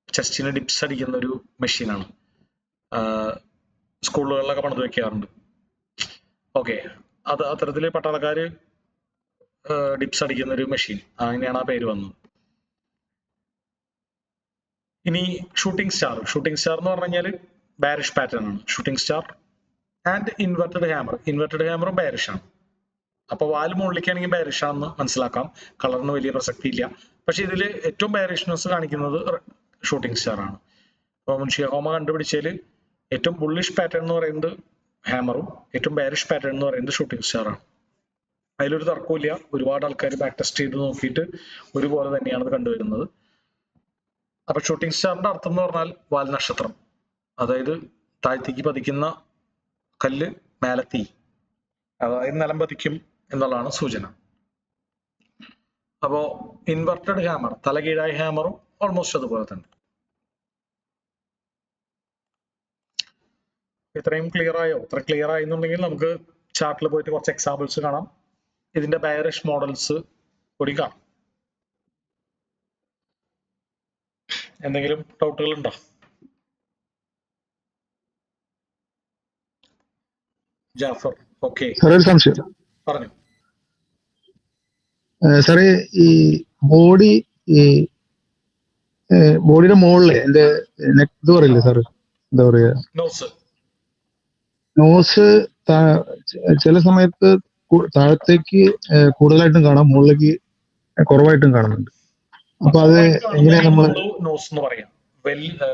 ചെസ്റ്റിന് ഡിപ്സ് അടിക്കുന്ന ഒരു മെഷീനാണ്. സ്കൂളുകളിലൊക്കെ പണിത് വെക്കാറുണ്ട്. ഓക്കെ, അത് അത്തരത്തില് പട്ടാളക്കാര് ഡിപ്സ് അടിക്കുന്ന ഒരു മെഷീൻ, അങ്ങനെയാണ് ആ പേര് വന്നത്. ഇനി ഷൂട്ടിംഗ് സ്റ്റാർ എന്ന് പറഞ്ഞു കഴിഞ്ഞാൽ ബാരിഷ് പാറ്റേൺ ആണ്. ഷൂട്ടിംഗ് സ്റ്റാർ ആൻഡ് ഇൻവെർട്ടഡ് ഹാമറും ബാരിഷ് ആണ്. അപ്പൊ വാല് മുകളിലേക്കാണെങ്കിൽ ബാരിഷ് ആണെന്ന് മനസ്സിലാക്കാം, കളറിന് വലിയ പ്രസക്തി ഇല്ല. പക്ഷെ ഇതിൽ ഏറ്റവും ബാരിഷ്നെസ് കാണിക്കുന്നത് ഷൂട്ടിംഗ് സ്റ്റാർ ആണ്. അപ്പൊ മുൻഷിഹോമ കണ്ടുപിടിച്ചതിൽ ഏറ്റവും ബുള്ളിഷ് പാറ്റേൺ എന്ന് പറയുന്നത് ഹാമറും ഏറ്റവും ബാരിഷ് പാറ്റേൺ എന്ന് പറയുന്നത് ഷൂട്ടിംഗ് സ്റ്റാർ ആണ്. അതിലൊരു തർക്കമില്ല. ഒരുപാട് ആൾക്കാർ ബാക്ക് ടെസ്റ്റ് ചെയ്ത് നോക്കിയിട്ട് ഒരുപോലെ തന്നെയാണ് ഇത് കണ്ടുവരുന്നത്. അപ്പൊ ഷൂട്ടിംഗ് സ്റ്റാറിന്റെ അർത്ഥം എന്ന് പറഞ്ഞാൽ വാൽ നക്ഷത്രം, അതായത് താഴ്ത്തേക്ക് പതിക്കുന്ന കല്ല് മേലെ തീ, അതായത് നിലം പതിക്കും എന്നുള്ളതാണ് സൂചന. അപ്പോ ഇൻവെർട്ടഡ് ഹാമർ, തലകീഴായ ഹാമറും ഓൾമോസ്റ്റ് അതുപോലെ തന്നെ. ഇത്രയും ക്ലിയർ ആയോ? ഇത്ര ക്ലിയർ ആയെന്നുണ്ടെങ്കിൽ നമുക്ക് ചാർട്ടിൽ പോയിട്ട് കുറച്ച് എക്സാമ്പിൾസ് കാണാം. ഇതിന്റെ ബെയറിഷ് മോഡൽസ് കൂടി കാണാം. എന്തെങ്കിലും ഡൗട്ടുകൾ ഉണ്ടോ? ജാഫർ, ഓക്കെ, പറഞ്ഞു. സാറേ, ഈ ബോഡിയുടെ മുകളിലെ എന്റെ ഇത് പറയില്ലേ സാറ്, എന്താ പറയാ, നോസ് ചില സമയത്ത് താഴത്തേക്ക് കൂടുതലായിട്ടും കാണാം, മുകളിലേക്ക് കുറവായിട്ടും കാണുന്നുണ്ട്. അപ്പൊ അത് എങ്ങനെയാ നമ്മള് നോസ് എന്ന് പറയാം?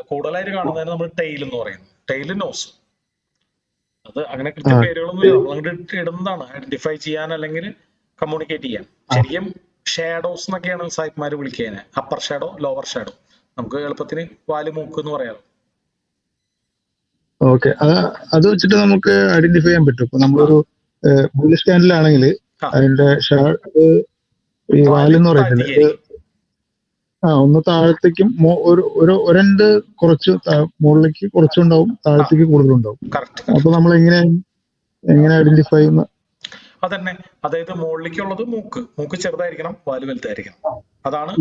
കൂടുതലായിട്ട് കാണുന്നതിന് നമ്മൾ ടെയിൽ എന്ന് പറയുന്നു. ടെയിൽ, നോസ്, അത് അങ്ങനെ കൃത്യ പേരുകളൊന്നും ഇടുന്നതാണ് ഐഡന്റിഫൈ ചെയ്യാൻ അല്ലെങ്കിൽ കമ്മ്യൂണിക്കേറ്റ് ചെയ്യാൻ. ശരിക്കും ഷാഡോസ് എന്നൊക്കെയാണ് സായിപ്പ്മാര് വിളിക്കുക. Upper shadow, lower shadow. നമുക്ക് എളുപ്പത്തിന് വാല് മൂക്ക് എന്ന് പറയാം. ഓക്കെ, അത് വെച്ചിട്ട് നമുക്ക് ഐഡന്റിഫൈ ചെയ്യാൻ പറ്റും. ഇപ്പൊ നമ്മളൊരു ബുള്ളിഷ് ക്യാൻഡിലാണെങ്കിൽ അതിന്റെ ഈ വാലെന്ന് പറയുന്നത് ഒന്ന് താഴത്തേക്കും ഒരെണ്ട് കുറച്ച് മുകളിലേക്ക് കുറച്ചുണ്ടാവും, താഴത്തേക്ക് കൂടുതലുണ്ടാവും. കറക്റ്റ്. അപ്പൊ നമ്മൾ എങ്ങനെ ഐഡന്റിഫൈ ചെയ്യുന്ന? അതന്നെ, അതായത് മുകളിലേക്കുള്ളത് മൂക്ക് ചെറുതായിരിക്കണം, വാല് വലുതായിരിക്കണം. അതാണ്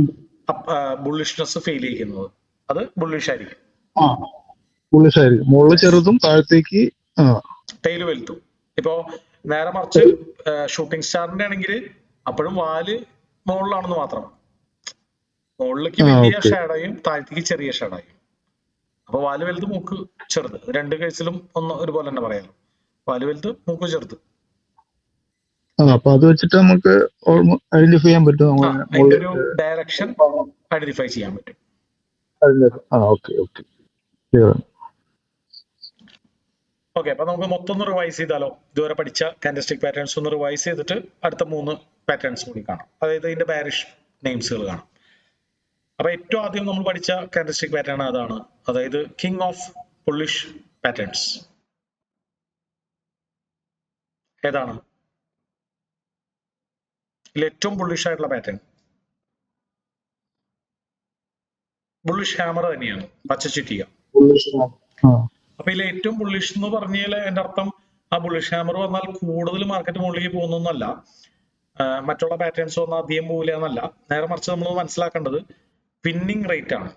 ബുള്ളിഷ്നെസ് ഫീൽ ചെയ്യുന്നത്. അത് ബുള്ളിഷ് ആയിരിക്കും. ബുള്ളിഷ് ആയിരിക്കും. മുകളിൽ ചെറുതും താഴത്തേക്ക് ടൈല് വലുതും. ഇപ്പോ നേരെ മറിച്ച് ഷൂട്ടിംഗ് സ്റ്റാറിന്റെ ആണെങ്കിൽ അപ്പോഴും വാല് മുകളിലാണെന്ന് മാത്രം. മുകളിലേക്ക് വലിയ ഷാഡോയും താഴത്തേക്ക് ചെറിയ ഷാഡോയും. അപ്പൊ വാല് വലുത് മൂക്ക് ചെറുത്, രണ്ട് കേസിലും ഒരുപോലെ തന്നെ പറയാം. വാല് വലുത് മൂക്ക് ചെറുത്. അപ്പൊ അത് വെച്ചിട്ട് നമുക്ക് ഐഡന്റിഫൈ ചെയ്യാൻ പറ്റും, അതിന്റെ ഒരു ഡയറക്ഷൻ ഐഡന്റിഫൈ ചെയ്യാൻ പറ്റും. ഓക്കെ, അപ്പൊ നമുക്ക് മൊത്തം ഒന്ന് റിവൈസ് ചെയ്താലോ? ഇതുവരെ പഠിച്ച കാൻഡൽസ്റ്റിക് പാറ്റേൺസ് ഒന്ന് റിവൈസ് ചെയ്തിട്ട് അടുത്ത 3 പാറ്റേൺസ് കൂടി കാണാം. അതായത് ഇതിന്റെ ബാരിഷ് നെയിംസുകൾ കാണാം. അപ്പൊ ഏറ്റവും ആദ്യം നമ്മൾ പഠിച്ച കാൻഡൽസ്റ്റിക് പാറ്റേൺ അതാണ്, അതായത് കിങ് ഓഫ് ബുള്ളിഷ് പാറ്റേൺസ്. ഏതാണ് ഇതിൽ ഏറ്റവും ബുള്ളിഷ് ആയിട്ടുള്ള പാറ്റേൺ? ബുള്ളിഷ് ഹാമർ തന്നെയാണ്, പച്ച ചുറ്റിക. അപ്പൊ ഇതിൽ ഏറ്റവും ബുള്ളിഷ് എന്ന് പറഞ്ഞാൽ എന്റെ അർത്ഥം ആ ബുള്ളിഷ് ഹാമർ വന്നാൽ കൂടുതൽ മാർക്കറ്റ് മുകളിലേക്ക് പോകുന്നൊന്നല്ല, മറ്റുള്ള പാറ്റേൺസ് ഒന്നും അധികം പോകില്ല എന്നല്ല. നേരെ മറിച്ച് നമ്മൾ മനസ്സിലാക്കേണ്ടത് വിന്നിങ് റേറ്റ് ആണ്.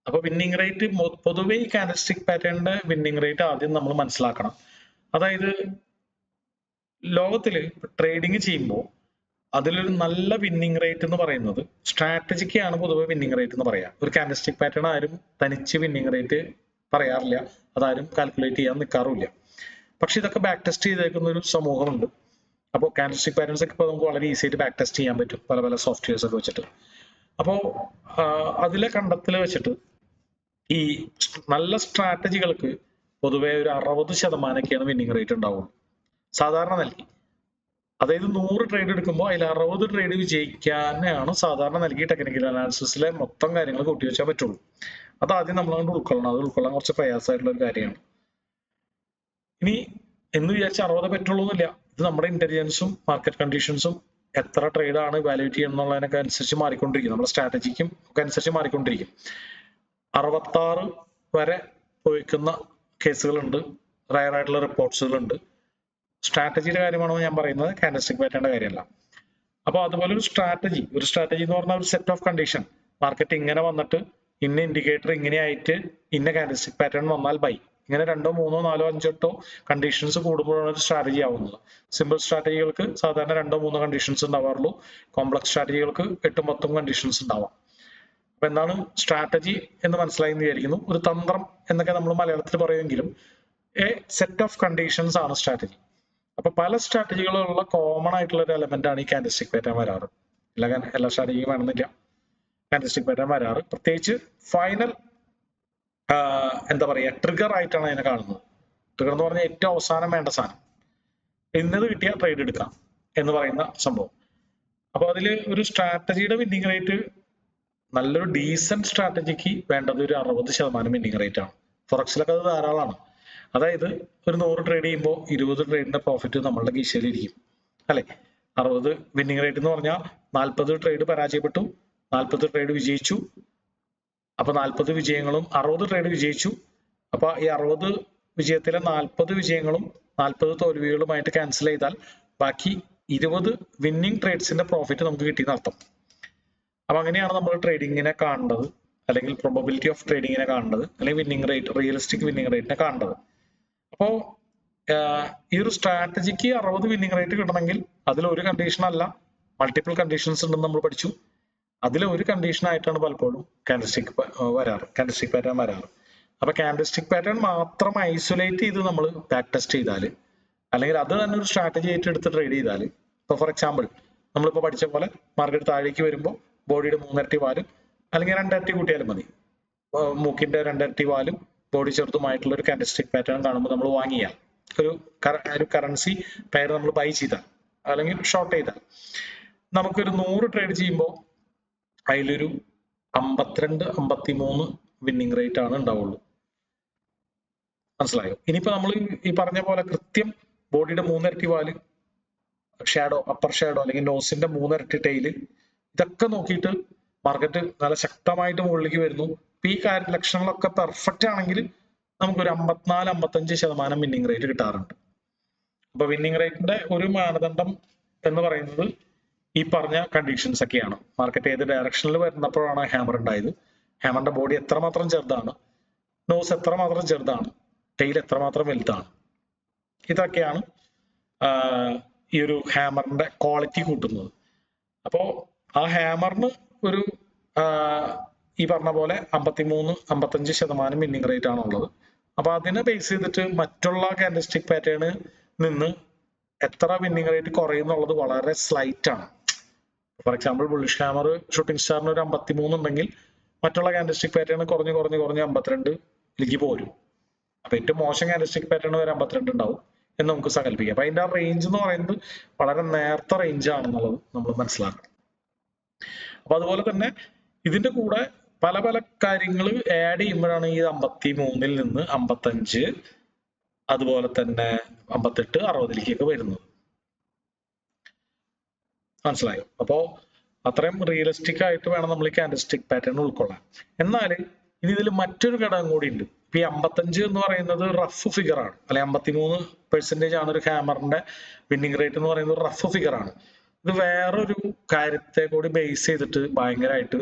അപ്പൊ വിന്നിങ് റേറ്റ് പൊതുവെ ഈ കാൻഡൽസ്റ്റിക് പാറ്റേണിന്റെ വിന്നിങ് റേറ്റ് ആദ്യം നമ്മൾ മനസ്സിലാക്കണം. അതായത് ലോകത്തില് ട്രേഡിങ് ചെയ്യുമ്പോൾ അതിലൊരു നല്ല വിന്നിങ് റേറ്റ് എന്ന് പറയുന്നത് സ്ട്രാറ്റജിക്കാണ് പൊതുവെ വിന്നിങ് റേറ്റ് എന്ന് പറയാം. ഒരു കാൻഡൽസ്റ്റിക് പാറ്റേൺ ആരും തനിച്ച് വിന്നിങ് റേറ്റ് പറയാറില്ല, അതാരും കാൽക്കുലേറ്റ് ചെയ്യാൻ നിൽക്കാറില്ല. പക്ഷെ ഇതൊക്കെ ബാക്ക് ടെസ്റ്റ് ചെയ്തേക്കുന്ന ഒരു സമൂഹമുണ്ട്. അപ്പോൾ കാൻഡൽസ്റ്റിക് പാറ്റേൺസ് ഒക്കെ ഇപ്പോൾ നമുക്ക് വളരെ ഈസി ആയിട്ട് ബാക്ക് ടെസ്റ്റ് ചെയ്യാൻ പറ്റും പല പല സോഫ്റ്റ്വെയർസ് ഒക്കെ വെച്ചിട്ട്. അപ്പോൾ അതിലെ കണ്ടെത്തൽ വെച്ചിട്ട് ഈ നല്ല സ്ട്രാറ്റജികൾക്ക് പൊതുവെ ഒരു 60% വിന്നിങ് റേറ്റ് ഉണ്ടാവുള്ളൂ സാധാരണ നൽകി. അതായത് 100 ട്രേഡ് എടുക്കുമ്പോൾ അതിൽ 60 ട്രേഡ് വിജയിക്കാനാണ് സാധാരണ നൽകി ടെക്നിക്കൽ അനാലിസിസിലെ മൊത്തം കാര്യങ്ങൾ കൂട്ടി വെച്ചാൽ പറ്റുള്ളൂ. അത് ആദ്യം നമ്മൾ അങ്ങോട്ട് ഉൾക്കൊള്ളണം. അത് ഉൾക്കൊള്ളാൻ കുറച്ച് പ്രയാസമായിട്ടുള്ള ഒരു കാര്യമാണ്. ഇനി എന്ന് വിചാരിച്ച് 60 പറ്റുള്ളൂ എന്നില്ല. ഇത് നമ്മുടെ ഇന്റലിജൻസും മാർക്കറ്റ് കണ്ടീഷൻസും എത്ര ട്രേഡാണ് വാല്യൂറ്റ് ചെയ്യുന്നതിനൊക്കെ അനുസരിച്ച് മാറിക്കൊണ്ടിരിക്കും. നമ്മുടെ സ്ട്രാറ്റജിക്കും ഒക്കെ അനുസരിച്ച് മാറിക്കൊണ്ടിരിക്കും. 66 വരെ പോയിക്കുന്ന കേസുകളുണ്ട്, റയർ ആയിട്ടുള്ള റിപ്പോർട്ട്സുകളുണ്ട്. സ്ട്രാറ്റജിയുടെ കാര്യമാണോ ഞാൻ പറയുന്നത്, കാൻഡൽസ്റ്റിക് പാറ്റേണിന്റെ കാര്യമല്ല. അപ്പൊ അതുപോലെ ഒരു സ്ട്രാറ്റജി എന്ന് പറഞ്ഞാൽ ഒരു സെറ്റ് ഓഫ് കണ്ടീഷൻ. മാർക്കറ്റ് ഇങ്ങനെ വന്നിട്ട് ഇന്ന ഇൻഡിക്കേറ്റർ ഇങ്ങനെ ആയിട്ട് ഇന്ന കാൻഡൽസ്റ്റിക് പാറ്റേൺ വന്നാൽ ബൈ, ഇങ്ങനെ 2, 3, 4, 5, 8 കണ്ടീഷൻസ് കൂടുമ്പോഴാണ് ഒരു സ്ട്രാറ്റജി ആവുന്നത്. സിമ്പിൾ സ്ട്രാറ്റജികൾക്ക് സാധാരണ 2, 3 കണ്ടീഷൻസ് ഉണ്ടാവാറുള്ളൂ. കോംപ്ലക്സ് സ്ട്രാറ്റജികൾക്ക് 8, 10 കണ്ടീഷൻസ് ഉണ്ടാവാം. അപ്പൊ എന്താണ് സ്ട്രാറ്റജി എന്ന് മനസ്സിലായി എന്ന് വിചാരിക്കുന്നു. ഒരു തന്ത്രം എന്നൊക്കെ നമ്മൾ മലയാളത്തിൽ പറയുമെങ്കിലും എ സെറ്റ് ഓഫ് കണ്ടീഷൻസ് ആണ് സ്ട്രാറ്റജി. അപ്പൊ പല സ്ട്രാറ്റജികളുള്ള കോമൺ ആയിട്ടുള്ള ഒരു എലമെന്റ് ആണ് ഈ കാൻഡൽസ്റ്റിക് പാറ്റേൺ വരാറ്. എല്ലാ സ്ട്രാറ്റജിയും വേണമെന്നില്ല, കാൻഡൽസ്റ്റിക് പാറ്റേൺ വരാറ്. പ്രത്യേകിച്ച് ഫൈനൽ എന്താ പറയാ ട്രിഗർ ആയിട്ടാണ് അതിനെ കാണുന്നത്. ട്രിഗർ എന്ന് പറഞ്ഞാൽ ഏറ്റവും അവസാനം വേണ്ട സാധനം, ഇന്നത് കിട്ടിയ ട്രേഡ് എടുക്കാം എന്ന് പറയുന്ന സംഭവം. അപ്പൊ അതിൽ ഒരു സ്ട്രാറ്റജിയുടെ വിന്നിങ് റേറ്റ്, നല്ലൊരു ഡീസന്റ് സ്ട്രാറ്റജിക്ക് വേണ്ടത് ഒരു 60% വിന്നിങ് റേറ്റ് ആണ്. ഫോറക്സിലൊക്കെ അത് ധാരാളമാണ്. അതായത് ഒരു 100 ട്രേഡ് ചെയ്യുമ്പോൾ 20 ട്രേഡിന്റെ പ്രോഫിറ്റ് നമ്മളുടെ കീശയിലിരിക്കും, അല്ലെ? 60 വിന്നിങ് റേറ്റ് എന്ന് പറഞ്ഞാൽ 40 ട്രേഡ് പരാജയപ്പെട്ടു, 40 ട്രേഡ് വിജയിച്ചു. അപ്പൊ 40 വിജയങ്ങളും 60 ട്രേഡ് വിജയിച്ചു. അപ്പൊ ഈ 60 വിജയത്തിലെ 40 വിജയങ്ങളും 40 തോൽവികളുമായിട്ട് ക്യാൻസൽ ചെയ്താൽ ബാക്കി 20 വിന്നിങ് ട്രേഡ്സിന്റെ പ്രോഫിറ്റ് നമുക്ക് കിട്ടിയെന്ന് അർത്ഥം. അപ്പൊ അങ്ങനെയാണ് നമ്മൾ ട്രേഡിങ്ങിനെ കാണേണ്ടത്, അല്ലെങ്കിൽ പ്രോബബിലിറ്റി ഓഫ് ട്രേഡിങ്ങിനെ കാണേണ്ടത്, അല്ലെങ്കിൽ വിന്നിങ് റേറ്റ്, റിയലിസ്റ്റിക് വിന്നിങ് റേറ്റിനെ കാണേണ്ടത്. അപ്പോ ഈ ഒരു സ്ട്രാറ്റജിക്ക് 60 വിന്നിങ് റേറ്റ് കിട്ടണമെങ്കിൽ അതിൽ ഒരു കണ്ടീഷൻ അല്ല, മൾട്ടിപ്പിൾ കണ്ടീഷൻസ് ഉണ്ടെന്ന് നമ്മൾ പഠിച്ചു. അതിൽ ഒരു കണ്ടീഷൻ ആയിട്ടാണ് പലപ്പോഴും കാൻഡൽസ്റ്റിക് പാറ്റേൺ വരാറ്. അപ്പൊ കാൻഡൽസ്റ്റിക് പാറ്റേൺ മാത്രം ഐസൊലേറ്റ് ചെയ്ത് നമ്മൾ ബാക്ക് ടെസ്റ്റ് ചെയ്താൽ, അല്ലെങ്കിൽ അത് തന്നെ ഒരു സ്ട്രാറ്റജി ആയിട്ട് എടുത്ത് ട്രേഡ് ചെയ്താൽ, ഇപ്പൊ ഫോർ എക്സാമ്പിൾ നമ്മളിപ്പോ പഠിച്ച പോലെ മാർക്കറ്റ് താഴേക്ക് വരുമ്പോൾ ബോഡിയുടെ 3 ഇരട്ടി വാലും അല്ലെങ്കിൽ 2 ഇരട്ടി കൂട്ടിയാലും മതി, മൂക്കിന്റെ 2 ഇരട്ടി വാലും ബോഡി ചെറുതുമായിട്ടുള്ള ഒരു കാൻഡൽസ്റ്റിക് പാറ്റേൺ കാണുമ്പോൾ നമ്മൾ വാങ്ങിയാൽ, ഒരു കറൻസി പെയർ നമ്മൾ ബൈ ചെയ്താൽ അല്ലെങ്കിൽ ഷോർട്ട് ചെയ്താൽ, നമുക്കൊരു 100 ട്രേഡ് ചെയ്യുമ്പോൾ അതിലൊരു 52, 53 വിന്നിങ് റേറ്റ് ആണ് ഉണ്ടാവുള്ളൂ. മനസ്സിലായോ? ഇനിയിപ്പോ നമ്മൾ ഈ പറഞ്ഞ പോലെ കൃത്യം ബോഡിയുടെ 3 ഇരട്ടി വാല്, ഷാഡോ, അപ്പർ ഷാഡോ അല്ലെങ്കിൽ നോസിന്റെ 3 ഇരട്ടി ടൈല്, ഇതൊക്കെ നോക്കിയിട്ട് മാർക്കറ്റ് നല്ല ശക്തമായിട്ട് മുകളിലേക്ക് വരുന്നു. ഈ ലക്ഷണങ്ങളൊക്കെ പെർഫെക്റ്റ് ആണെങ്കിൽ നമുക്കൊരു 54-55% വിന്നിങ് റേറ്റ് കിട്ടാറുണ്ട്. അപ്പൊ വിന്നിങ് റേറ്റിന്റെ ഒരു മാനദണ്ഡം എന്ന് പറയുന്നത് ഈ പറഞ്ഞ കണ്ടീഷൻസ് ഒക്കെയാണ്. മാർക്കറ്റ് ഏത് ഡയറക്ഷനിൽ വരുന്നപ്പോഴാണ് ഹാമർ ഉണ്ടായത്, ഹാമറിന്റെ ബോഡി എത്രമാത്രം ചെറുതാണ്, നോസ് എത്രമാത്രം ചെറുതാണ്, ടെയിൽ എത്രമാത്രം വലുതാണ്. ഇതൊക്കെയാണ് ഈ ഒരു ഹാമറിന്റെ ക്വാളിറ്റി കൂട്ടുന്നത്. അപ്പോ ആ ഹാമറിന് ഒരു ഈ പറഞ്ഞ പോലെ 53-55% വിന്നിങ് റേറ്റ് ആണുള്ളത്. അപ്പൊ അതിനെ ബേസ് ചെയ്തിട്ട് മറ്റുള്ള കാൻഡിൽസ്റ്റിക് പാറ്റേണ് നിന്ന് എത്ര വിന്നിങ് റേറ്റ് കുറയുന്നുള്ളത് വളരെ സ്ലൈറ്റ് ആണ്. For example bullish hammer shooting സ്റ്റാറിന് ഒരു 53 ഉണ്ടെങ്കിൽ മറ്റുള്ള കാൻഡിൽസ്റ്റിക് പാറ്റേൺ കുറഞ്ഞ് 52 പോരും. അപ്പൊ ഏറ്റവും മോശം കാൻഡിൽസ്റ്റിക് പാറ്റേൺ വരെ 52 ഉണ്ടാവും എന്ന് നമുക്ക് സങ്കല്പിക്കാം. അപ്പൊ അതിന്റെ ആ റേഞ്ച് എന്ന് പറയുന്നത് വളരെ നേർത്ത റേഞ്ച് ആണെന്നുള്ളത് നമ്മൾ മനസ്സിലാക്കണം. അപ്പൊ അതുപോലെ തന്നെ ഇതിന്റെ കൂടെ പല പല കാര്യങ്ങൾ ആഡ് ചെയ്യുമ്പോഴാണ് ഈ 53-ൽ നിന്ന് 55, അതുപോലെ തന്നെ 58, 60-ലേക്കൊക്കെ വരുന്നത്. മനസ്സിലായോ? അപ്പോ അത്രയും റിയലിസ്റ്റിക് ആയിട്ട് വേണം നമ്മൾ ഈ കാൻഡിൽസ്റ്റിക് പാറ്റേൺ ഉൾക്കൊള്ളാൻ. എന്നാൽ ഇനി ഇതിൽ മറ്റൊരു ഘടകം കൂടി ഉണ്ട്. ഇപ്പൊ ഈ 55 എന്ന് പറയുന്നത് റഫ് ഫിഗർ ആണ്, അല്ലെ 53% ആണ് ഒരു ഹാമറിന്റെ വിന്നിങ് റേറ്റ് എന്ന് പറയുന്നത് റഫ് ഫിഗർ ആണ്. ഇത് വേറൊരു കാര്യത്തെ കൂടി ബേസ് ചെയ്തിട്ട് ഭയങ്കരമായിട്ട്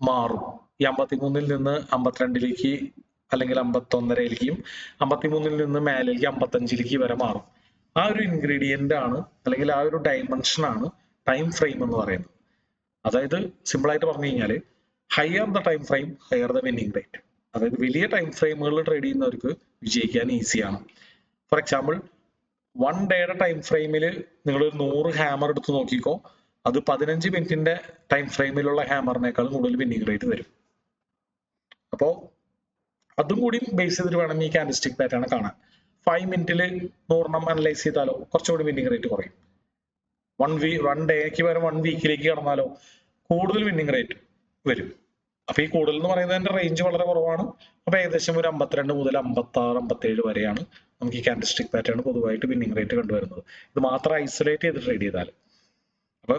മാറും. ഈ 53-ൽ നിന്ന് 52-ലേക്ക് അല്ലെങ്കിൽ 51-ലേക്കും 53-ൽ നിന്ന് മേലേക്ക് 55-ലേക്ക് വരെ മാറും. ആ ഒരു ഇൻഗ്രീഡിയന്റ് ആണ്, അല്ലെങ്കിൽ ആ ഒരു ഡയമെൻഷൻ ആണ് ടൈം ഫ്രെയിം എന്ന് പറയുന്നത്. അതായത് സിമ്പിൾ ആയിട്ട് പറഞ്ഞു കഴിഞ്ഞാൽ higher the time frame higher the winning rate. അതായത് വലിയ ടൈം ഫ്രെയിമുകളിൽ ട്രേഡ് ചെയ്യുന്നവർക്ക് വിജയിക്കാൻ ഈസിയാണ്. ഫോർ എക്സാമ്പിൾ 1 ഡേയുടെ ടൈം ഫ്രെയിമിൽ നിങ്ങൾ 100 ഹാമർ എടുത്ത് നോക്കിക്കോ, അത് 15 മിനിറ്റിന്റെ ടൈം ഫ്രെയിമിലുള്ള ഹാമറിനേക്കാളും കൂടുതൽ വിന്നിങ് റേറ്റ് വരും. അപ്പോ അതും കൂടി ബേസ് ചെയ്തിട്ട് വേണം ഈ കാൻഡിൽസ്റ്റിക് പാറ്റേൺ കാണാൻ. 5 മിനിറ്റിൽ 100 അനലൈസ് ചെയ്താലോ കുറച്ചുകൂടി വിന്നിങ് റേറ്റ് കുറയും. 1 ഡേക്ക് വരെ 1 വീക്കിലേക്ക് കടന്നാലോ കൂടുതൽ വിന്നിങ് റേറ്റ് വരും. അപ്പൊ ഈ കൂടുതൽ എന്ന് പറയുന്നതിന്റെ റേഞ്ച് വളരെ കുറവാണ്. അപ്പൊ ഏകദേശം ഒരു 52 മുതൽ 56, 57 വരെയാണ് നമുക്ക് ഈ കാൻഡിൽസ്റ്റിക് പാറ്റേൺ പൊതുവായിട്ട് വിന്നിങ് റേറ്റ് കണ്ടുവരുന്നത്. ഇത് മാത്രം ഐസൊലേറ്റ് ചെയ്ത് ട്രേഡ് ചെയ്താൽ. അപ്പൊ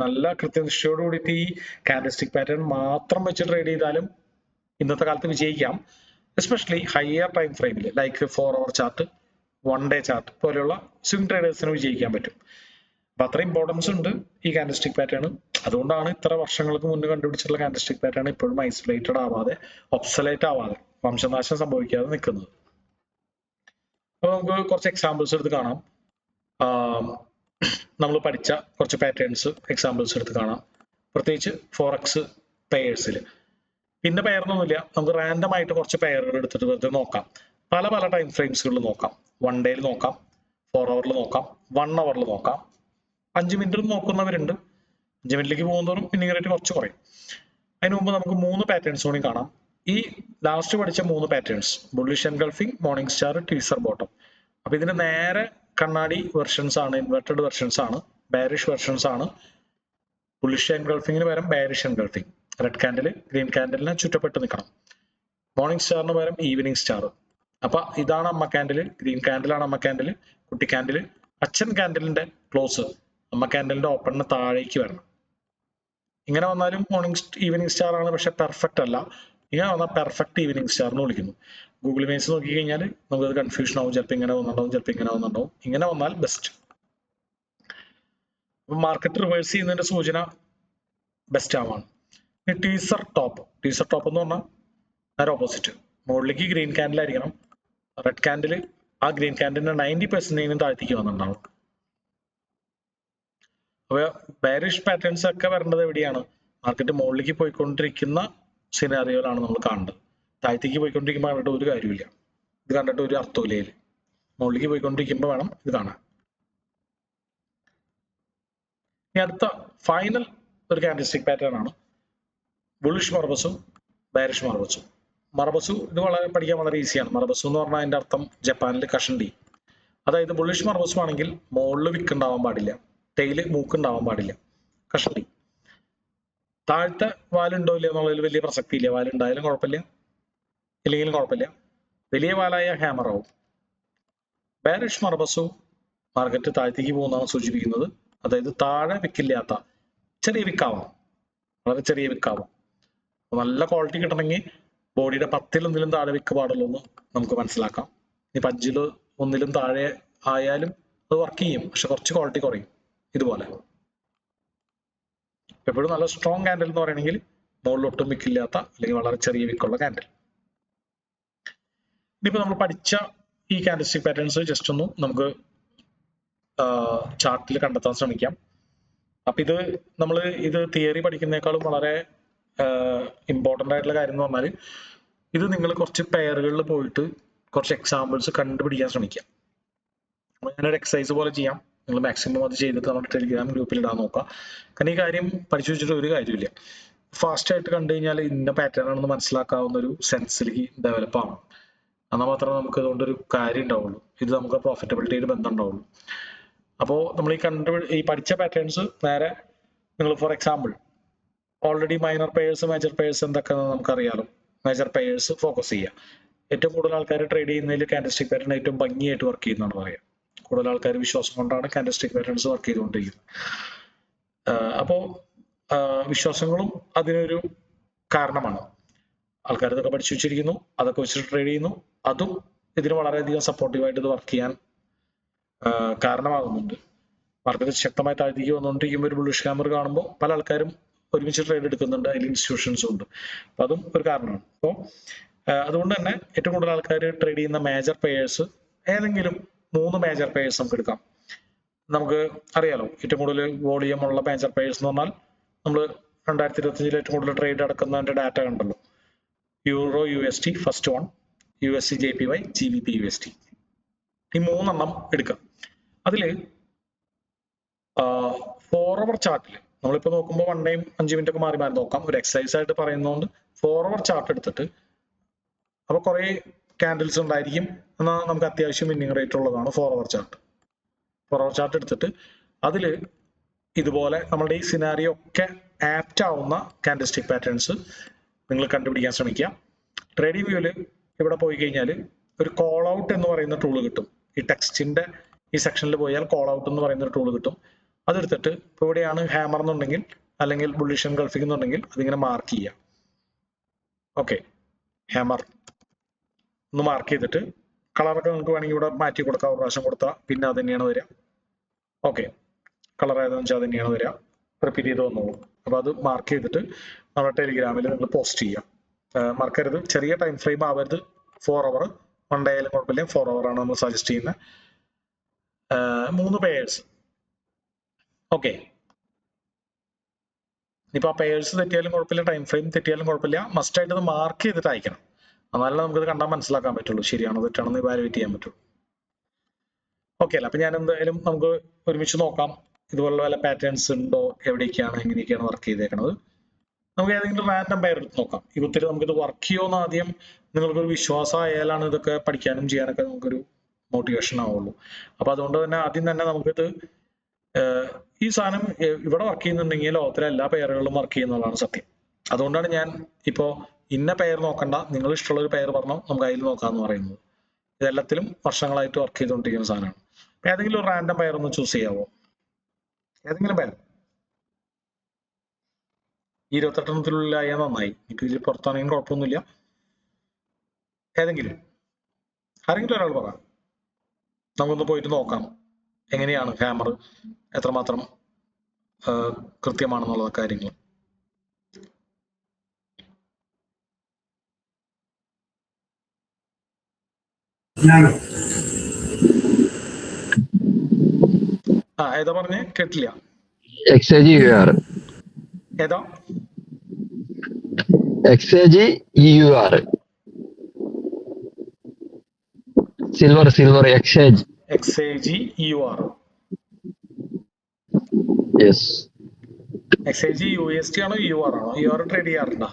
നല്ല കൃത്യനിഷ്ഠയോട് കൂടിയിട്ട് ഈ കാൻഡിൽസ്റ്റിക് പാറ്റേൺ മാത്രം വെച്ച് ട്രേഡ് ചെയ്താലും ഇന്നത്തെ കാലത്ത് വിജയിക്കാം. എസ്പെഷ്യലി ഹയർ ടൈം ഫ്രെയിമിൽ like 4 hour chart, 1 day chart പോലെയുള്ള സ്വിംഗ് ട്രേഡേഴ്സിന് വിജയിക്കാൻ പറ്റും. അപ്പൊ അത്ര ഇമ്പോർട്ടൻസ് ഉണ്ട് ഈ കാൻഡിൽസ്റ്റിക് പാറ്റേൺ. അതുകൊണ്ടാണ് ഇത്ര വർഷങ്ങൾക്ക് മുന്നേ കണ്ടുപിടിച്ചിട്ടുള്ള കാൻഡിൽസ്റ്റിക് പാറ്റേൺ ഇപ്പോഴും ഐസൊലേറ്റഡ് ആവാതെ, ഒബ്സലേറ്റ് ആവാതെ, വംശനാശം സംഭവിക്കാതെ നിൽക്കുന്നത്. അപ്പൊ നമുക്ക് കുറച്ച് എക്സാമ്പിൾസ് എടുത്ത് കാണാം. നമ്മൾ പഠിച്ച കുറച്ച് പാറ്റേൺസ് എക്സാമ്പിൾസ് എടുത്ത് കാണാം. പ്രത്യേകിച്ച് ഫോറക്സ് പെയേഴ്സിൽ. പിന്നെ പെയർന്നൊന്നുമില്ല, നമുക്ക് റാൻഡം ആയിട്ട് കുറച്ച് പെയറുകൾ എടുത്തിട്ട് വെറുതെ നോക്കാം. പല പല ടൈം ഫ്രെയിംസുകളിൽ നോക്കാം. 1 ഡേയിൽ നോക്കാം, 4 hourൽ നോക്കാം, 1 hourൽ നോക്കാം, 5 മിനിറ്റിൽ നോക്കുന്നവരുണ്ട്. 5 മിനിറ്റിലേക്ക് പോകുന്നതോറും വിന്നിങ് റേറ്റ് കുറച്ച് കുറയും. അതിന് മുമ്പ് നമുക്ക് 3 പാറ്റേൺസ് കൂടി കാണാം. ഈ ലാസ്റ്റ് പഠിച്ച 3 patterns, bullish engulfing, morning star, tweezer bottom. അപ്പൊ ഇതിന് നേരെ കണ്ണാടി വെർഷൻസ് ആണ്, ഇൻവെർട്ടഡ് വെർഷൻസ് ആണ്, ബാരിഷ് വെർഷൻസ് ആണ്. ബുള്ളിഷ് എൻഗൾഫിംഗിന് പകരം ബാരിഷ് എൻഗൾഫിംഗ്, റെഡ് കാൻഡിൽ ഗ്രീൻ കാൻഡിലിനെ ചുറ്റപ്പെട്ട് നിൽക്കണം. മോർണിംഗ് സ്റ്റാറിന് പകരം ഈവനിങ് സ്റ്റാർ. അപ്പൊ ഇതാണ് അമ്മ കാൻഡിൽ, ഗ്രീൻ കാൻഡിലാണ് അമ്മ കാൻഡിൽ, കുട്ടി കാൻഡിൽ. അച്ഛൻ കാൻഡിലിന്റെ ക്ലോസ് അമ്മ കാൻഡിലിന്റെ ഓപ്പണിന് താഴേക്ക് വരണം. ഇങ്ങനെ വന്നാലും ഈവനിങ് സ്റ്റാർ ആണ്, പക്ഷെ പെർഫെക്റ്റ് അല്ല. ഇങ്ങനെ വന്നാൽ പെർഫെക്റ്റ് ഈവനിങ് സ്റ്റാർ എന്ന് വിളിക്കുന്നു. ഗൂഗിൾ ഇമേജ് നോക്കി കഴിഞ്ഞാൽ നമുക്കത് കൺഫ്യൂഷൻ ആവും. ചിലപ്പോൾ ഇങ്ങനെ വന്നിട്ടുണ്ടാവും, ചിലപ്പോൾ ഇങ്ങനെ വന്നിട്ടുണ്ടാവും. ഇങ്ങനെ വന്നാൽ ബെസ്റ്റ്. മാർക്കറ്റ് റിവേഴ്സ് ചെയ്യുന്നതിന്റെ സൂചന ബെസ്റ്റ് ആവാണ്. ടീസർ ടോപ്പ് എന്ന് പറഞ്ഞാൽ നേരെ ഓപ്പോസിറ്റ്, മുകളിലേക്ക് ഗ്രീൻ കാൻഡിൽ ആയിരിക്കണം. റെഡ് കാൻഡിൽ ആ ഗ്രീൻ കാൻഡിലിന്റെ 90% താഴ്ത്തേക്ക് വന്നിട്ടുണ്ടാവും. അപ്പൊ ബാരിഷ് പാറ്റേൺസ് ഒക്കെ വരേണ്ടത് എവിടെയാണ്? മാർക്കറ്റ് മുകളിലേക്ക് പോയിക്കൊണ്ടിരിക്കുന്ന സിനാറിയോയിലാണ് നമ്മൾ കാണേണ്ടത്. താഴ്ത്തേക്ക് പോയിക്കൊണ്ടിരിക്കുമ്പോൾ കണ്ടിട്ട് ഒരു കാര്യമില്ല, ഇത് കണ്ടിട്ട് ഒരു അർത്ഥമില്ല. മുകളിലേക്ക് പോയിക്കൊണ്ടിരിക്കുമ്പോൾ വേണം ഇത് കാണാൻ. ഇനി അടുത്ത ഫൈനൽ ഒരു കാൻഡിൽസ്റ്റിക് പാറ്റേൺ ആണ് ബുള്ളിഷ് മർബസും ബാരിഷ് മർബസും. മർബസു ഇത് പഠിക്കാൻ വളരെ ഈസിയാണ്. മർബസു എന്ന് പറഞ്ഞാൽ അതിന്റെ അർത്ഥം ജപ്പാനിൽ കഷണ്ടി. അതായത് ബുള്ളിഷ് മർബസും ആണെങ്കിൽ മുകളിൽ വിക്ക് ഉണ്ടാവാൻ പാടില്ല, ടെയില് മൂക്ക് ഉണ്ടാവാൻ പാടില്ല, കഷണ്ടി. താഴത്തെ വാലുണ്ടോ ഇല്ല എന്നുള്ളതിൽ വലിയ പ്രസക്തി ഇല്ല. വാലുണ്ടായാലും കുഴപ്പമില്ല, ഇല്ലെങ്കിലും കുഴപ്പമില്ല. വലിയ വാലായ ഹാമർ ആവും. ബാരിഷ് മർബസു മാർക്കറ്റ് താഴത്തേക്ക് പോകുന്നതാണ് സൂചിപ്പിക്കുന്നത്. അതായത് താഴെ വിക്കില്ലാത്ത ചെറിയ വിക്കാവാം, വളരെ ചെറിയ വിക്കാവും. നല്ല ക്വാളിറ്റി കിട്ടണമെങ്കിൽ ബോഡിയുടെ 10-ൽ താഴെ വിക്ക് പാടുള്ളൂ എന്ന് നമുക്ക് മനസ്സിലാക്കാം. ഇനി 5-ൽ 1-ലും താഴെ ആയാലും അത് വർക്ക് ചെയ്യും, പക്ഷെ കുറച്ച് ക്വാളിറ്റി കുറയും. ഇതുപോലെ എപ്പോഴും നല്ല സ്ട്രോങ് കാൻഡിൽ എന്ന് പറയണമെങ്കിൽ മുകളിൽ ഒട്ടും വിക്കില്ലാത്ത അല്ലെങ്കിൽ വളരെ ചെറിയ വിക്കുള്ള കാൻഡിൽ. ഇനിയിപ്പോ നമ്മൾ പഠിച്ച ഈ കാൻഡിൽസ്റ്റിക് പാറ്റേൺസ് ജസ്റ്റ് ഒന്ന് നമുക്ക് ചാർട്ടിൽ കണ്ടെത്താൻ ശ്രമിക്കാം. അപ്പൊ ഇത് തിയറി പഠിക്കുന്നേക്കാളും വളരെ ഇമ്പോർട്ടൻ്റ് ആയിട്ടുള്ള കാര്യം എന്ന് പറഞ്ഞാൽ ഇത് നിങ്ങൾ കുറച്ച് പെയറുകളിൽ പോയിട്ട് കുറച്ച് എക്സാമ്പിൾസ് കണ്ടുപിടിക്കാൻ ശ്രമിക്കാം. ഞാനൊരു എക്സസൈസ് പോലെ ചെയ്യാം, നിങ്ങൾ മാക്സിമം അത് ചെയ്തിട്ട് നമ്മുടെ ടെലിഗ്രാം ഗ്രൂപ്പിൽ ഇടാൻ നോക്കാം. കാരണം ഈ കാര്യം പഠിച്ചു വെച്ചിട്ട് ഒരു കാര്യമില്ല. ഫാസ്റ്റ് ആയിട്ട് കണ്ടു കഴിഞ്ഞാൽ ഇന്ന പാറ്റേൺ ആണെന്ന് മനസ്സിലാക്കാവുന്ന ഒരു സെൻസിലേക്ക് ഡെവലപ്പ് ആവണം. എന്നാൽ മാത്രമേ നമുക്ക് അതുകൊണ്ടൊരു കാര്യം ഉണ്ടാവുള്ളൂ, ഇത് നമുക്ക് പ്രോഫിറ്റബിലിറ്റിയിൽ ബന്ധം ഉണ്ടാവുള്ളൂ. അപ്പോൾ നമ്മൾ ഈ പഠിച്ച പാറ്റേൺസ് നേരെ നിങ്ങൾ for example already minor pairs major pairs എന്തൊക്കെയാണെന്ന് നമുക്കറിയാലോ. മേജർ പെയേഴ്സ് ഫോക്കസ് ചെയ്യുക. ഏറ്റവും കൂടുതൽ ആൾക്കാർ ട്രേഡ് ചെയ്യുന്നതിൽ കാൻഡിൽസ്റ്റിക് പാറ്റേൺ ഏറ്റവും ഭംഗിയായിട്ട് വർക്ക് ചെയ്യുന്നതാണ് പറയാം. കൂടുതൽ ആൾക്കാർ വിശ്വാസം കൊണ്ടാണ് കാൻഡിൽസ്റ്റിക് പാറ്റേൺസ് വർക്ക് ചെയ്തുകൊണ്ടിരിക്കുന്നത്. അപ്പോൾ വിശ്വാസങ്ങളും അതിനൊരു കാരണമാണ്. ആൾക്കാർ ഇതൊക്കെ പഠിച്ചു വെച്ചിരിക്കുന്നു, അതൊക്കെ വെച്ചിട്ട് ട്രേഡ് ചെയ്യുന്നു. അതും ഇതിന് വളരെയധികം സപ്പോർട്ടീവായിട്ട് ഇത് വർക്ക് ചെയ്യാൻ കാരണമാകുന്നുണ്ട്. മാർക്കറ്റ് ശക്തമായി താഴ്ത്തിക്ക് വന്നുകൊണ്ടിരിക്കുമ്പോൾ ഒരു ബുള്ളിഷ് ക്യാമറ കാണുമ്പോൾ പല ആൾക്കാരും ഒരുമിച്ച് ട്രേഡ് എടുക്കുന്നുണ്ട്, അതിൽ ഇൻസ്റ്റിറ്റ്യൂഷൻസും ഉണ്ട്. അപ്പൊ അതും ഒരു കാരണമാണ്. അപ്പോൾ അതുകൊണ്ട് തന്നെ ഏറ്റവും കൂടുതൽ ആൾക്കാർ ട്രേഡ് ചെയ്യുന്ന മേജർ പെയേഴ്സ് ഏതെങ്കിലും 3 മേജർ പെയേഴ്സ് നമുക്ക് എടുക്കാം. നമുക്ക് അറിയാലോ ഏറ്റവും കൂടുതൽ വോളിയം ഉള്ള മേജർ പെയേഴ്സ് എന്ന് പറഞ്ഞാൽ നമ്മൾ 2025 ഏറ്റവും കൂടുതൽ ട്രേഡ് നടക്കുന്നതിന്റെ ഡാറ്റ കണ്ടല്ലോ. Euro USD first one, USD JPY, GBP USD, ഈ 3 എണ്ണം എടുക്കാം. അതില് 4 അവർ ചാർട്ടിൽ നമ്മളിപ്പോ നോക്കുമ്പോൾ 1 ടൈം 5 മിനിറ്റ് ഒക്കെ മാറി മാറി നോക്കാം. ഒരു എക്സസൈസ് ആയിട്ട് പറയുന്നതുകൊണ്ട് 4 അവർ ചാർട്ട് എടുത്തിട്ട്, അപ്പൊ കുറെ കാൻഡിൽസ് ഉണ്ടായിരിക്കും, എന്നാൽ നമുക്ക് അത്യാവശ്യം വിന്നിങ് റേറ്റ് ഉള്ളതാണ് 4 അവർ ചാർട്ട്. 4 അവർ ചാർട്ട് എടുത്തിട്ട് അതിൽ ഇതുപോലെ നമ്മളുടെ ഈ സിനാരിയോ ഒക്കെ ആപ്റ്റ് ആവുന്ന കാൻഡിൽസ്റ്റിക് പാറ്റേൺസ് നിങ്ങൾ കണ്ടുപിടിക്കാൻ ശ്രമിക്കുക. ട്രേഡിംഗ് വ്യൂവിൽ ഇവിടെ പോയി കഴിഞ്ഞാൽ ഒരു കോൾ ഔട്ട് എന്ന് പറയുന്ന ടൂൾ കിട്ടും. ഈ ടെക്സ്റ്റിന്റെ ഈ സെക്ഷനിൽ പോയാൽ കോൾ ഔട്ട് എന്ന് പറയുന്ന ഒരു ടൂൾ കിട്ടും. അതെടുത്തിട്ട് ഇപ്പോൾ ഇവിടെയാണ് ഹാമർ എന്നുണ്ടെങ്കിൽ അല്ലെങ്കിൽ ബുള്ളിഷ് എൻഗൾഫിംഗ് എന്നുണ്ടെങ്കിൽ അതിങ്ങനെ മാർക്ക് ചെയ്യാം. ഓക്കെ, ഹാമർ ഒന്ന് മാർക്ക് ചെയ്തിട്ട് കളറൊക്കെ നിങ്ങൾക്ക് വേണമെങ്കിൽ ഇവിടെ മാറ്റി കൊടുക്കാം. ഒരു പ്രാവശ്യം കൊടുത്താൽ പിന്നെ അത് തന്നെയാണ് വരിക. ഓക്കെ, കളർ ഏതാണെന്ന് വെച്ചാൽ അത് തന്നെയാണ് വരിക, റിപ്പീറ്റ് ചെയ്ത് വന്നോളൂ. അപ്പൊ അത് മാർക്ക് ചെയ്തിട്ട് നമ്മുടെ ടെലിഗ്രാമിൽ നിങ്ങൾ പോസ്റ്റ് ചെയ്യാം. മറക്കരുത്, ചെറിയ ടൈം ഫ്രെയിം ആവരുത്. 4 അവർ 1 ഡേ ആയാലും കുഴപ്പമില്ല, 4 അവർ ആണ് നമ്മൾ സജസ്റ്റ് ചെയ്യുന്നത്. 3 പേയേഴ്സ്. ഓക്കെ, ഇപ്പൊ ആ പേയേഴ്സ് തെറ്റിയാലും കുഴപ്പമില്ല, ടൈം ഫ്രെയിം തെറ്റിയാലും കുഴപ്പമില്ല, മസ്റ്റ് ആയിട്ട് അത് മാർക്ക് ചെയ്തിട്ട് അയക്കണം. എന്നാലേ നമുക്കത് കണ്ടാൽ മനസ്സിലാക്കാൻ പറ്റുള്ളൂ, ശരിയാണോ തെറ്റാണോ എന്ന് ഇവാലുവേറ്റ് ചെയ്യാൻ പറ്റുള്ളൂ. ഓക്കെ അല്ല, അപ്പൊ ഞാൻ എന്തായാലും നമുക്ക് ഒരുമിച്ച് നോക്കാം ഇതുപോലുള്ള വല്ല പാറ്റേൺസ് ഉണ്ടോ, എവിടേക്കാണ് എങ്ങനെയൊക്കെയാണ് വർക്ക് ചെയ്തേക്കുന്നത്. നമുക്ക് ഏതെങ്കിലും റാൻഡം പെയർ എടുത്ത് നോക്കാം. ഈ കുത്തിരി നമുക്കിത് വർക്ക് ചെയ്യുമെന്ന് ആദ്യം നിങ്ങൾക്കൊരു വിശ്വാസം ആയാലാണ് ഇതൊക്കെ പഠിക്കാനും ചെയ്യാനൊക്കെ നമുക്കൊരു മോട്ടിവേഷൻ ആവുള്ളൂ. അപ്പൊ അതുകൊണ്ട് തന്നെ ആദ്യം തന്നെ നമുക്കിത് ഈ സാധനം ഇവിടെ വർക്ക് ചെയ്യുന്നുണ്ടെങ്കിൽ ലോകത്തിലെ എല്ലാ പെയറുകളിലും വർക്ക് ചെയ്യുന്നതാണ് സത്യം. അതുകൊണ്ടാണ് ഞാൻ ഇപ്പോ ഇന്ന പെയർ നോക്കണ്ട, നിങ്ങൾ ഇഷ്ടമുള്ള ഒരു പെയർ പറഞ്ഞോ നമുക്ക് അതിൽ നോക്കാന്ന് പറയുന്നത്. ഇതെല്ലാത്തിലും വർഷങ്ങളായിട്ട് വർക്ക് ചെയ്തുകൊണ്ടിരിക്കുന്ന സാധനമാണ്. ഏതെങ്കിലും ഒരു റാൻഡം പെയർ ഒന്ന് ചൂസ് ചെയ്യാവോ? ഏതെങ്കിലും പെയർ 28 നന്നായി. ഇപ്പൊ ഇതിൽ പുറത്താണെങ്കിലും കുഴപ്പമൊന്നുമില്ല. ഏതെങ്കിലും ആരെങ്കിലും ഒരാൾ പറ, നമുക്കൊന്ന് പോയിട്ട് നോക്കാം എങ്ങനെയാണ് ഹാമർ എത്രമാത്രം കൃത്യമാണെന്നുള്ള കാര്യങ്ങൾ. ഏതാ പറഞ്ഞേ? കേട്ടില്ല. XAGEUR. ഏതാ? XAGEUR. Silver XAGEUR. Yes. XAG USD ആണോ UR ആണോ? UR ട്രേഡ് ചെയ്യാറുണ്ടോ?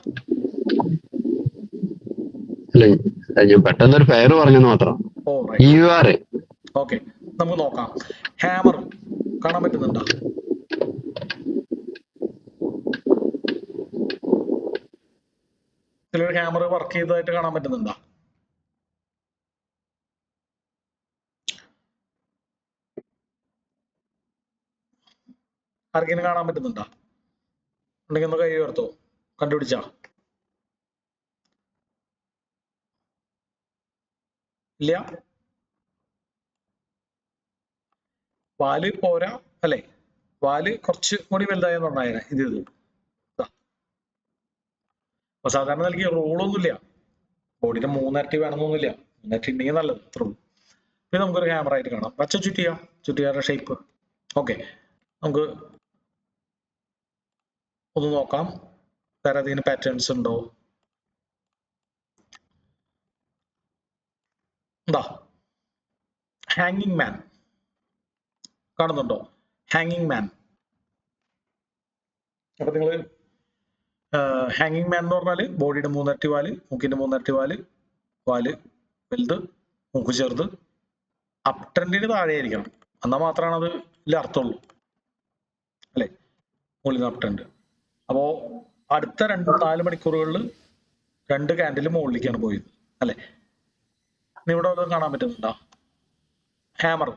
അല്ല, പെട്ടെന്നൊരു പേര് പറഞ്ഞെന്ന് മാത്രം. UR. ഓക്കെ, നമുക്ക് നോക്കാം. ഹാമർ കാണാൻ പറ്റുന്നുണ്ടോ? ഇതിലൊരു ഹാമർ വർക്ക് ചെയ്തതായിട്ട് കാണാൻ പറ്റുന്നുണ്ടോ? ആർക്കെങ്കിലും കാണാൻ പറ്റുന്നുണ്ടോ? ഉണ്ടെങ്കിൽ ഒന്ന് കൈ ഉയർത്തോ. കണ്ടുപിടിച്ചാ? ഇല്ല, വാല് പോരാ അല്ലെ? വാല് കുറച്ച് കൂടി വലുതായ നന്നായേനെ. ഇത് അപ്പൊ സാധാരണ നൽകിയ റൂളൊന്നുമില്ല, ബോഡിയുടെ 3 ഇരട്ടി വേണമെന്നൊന്നുമില്ല. 3 ഇരട്ടി ഉണ്ടെങ്കിൽ നല്ലത്, അത്രേ ഉള്ളൂ. ഇത് നമുക്കൊരു ക്യാമറ ആയിട്ട് കാണാം. പച്ച ചുറ്റിയാരുടെ ഷേപ്പ്. ഓക്കെ, നമുക്ക് ഒന്ന് നോക്കാം വേറെ ഏതെങ്കിലും പാറ്റേൺസ് ഉണ്ടോ. എന്താ ഹാങ്ങിങ് മാൻ കാണുന്നുണ്ടോ? ഹാങ്ങിങ് മാൻ. അപ്പൊ നിങ്ങൾ ഹാങ്ങിങ് മാൻ എന്ന് പറഞ്ഞാല് ബോഡിയുടെ 3 ഇരട്ടി വാല്, മൂക്കിന്റെ 3 ഇരട്ടി വാല്, വാല് വലുത്, മൂക്ക് ചെറുത്, അപ് ട്രെൻഡിന് താഴെ ആയിരിക്കണം, എന്നാൽ മാത്രമാണ് അത് അർത്ഥമുള്ളൂ അല്ലെ? മുകളിൽ അപ് ട്രെൻഡ്. അപ്പോ അടുത്ത 4 മണിക്കൂറുകളിൽ 2 കാൻഡിൽ മുകളിലേക്കാണ് പോയത് അല്ലെ? ഇവിടെ കാണാൻ പറ്റുന്നുണ്ടോ? ഹാമർ,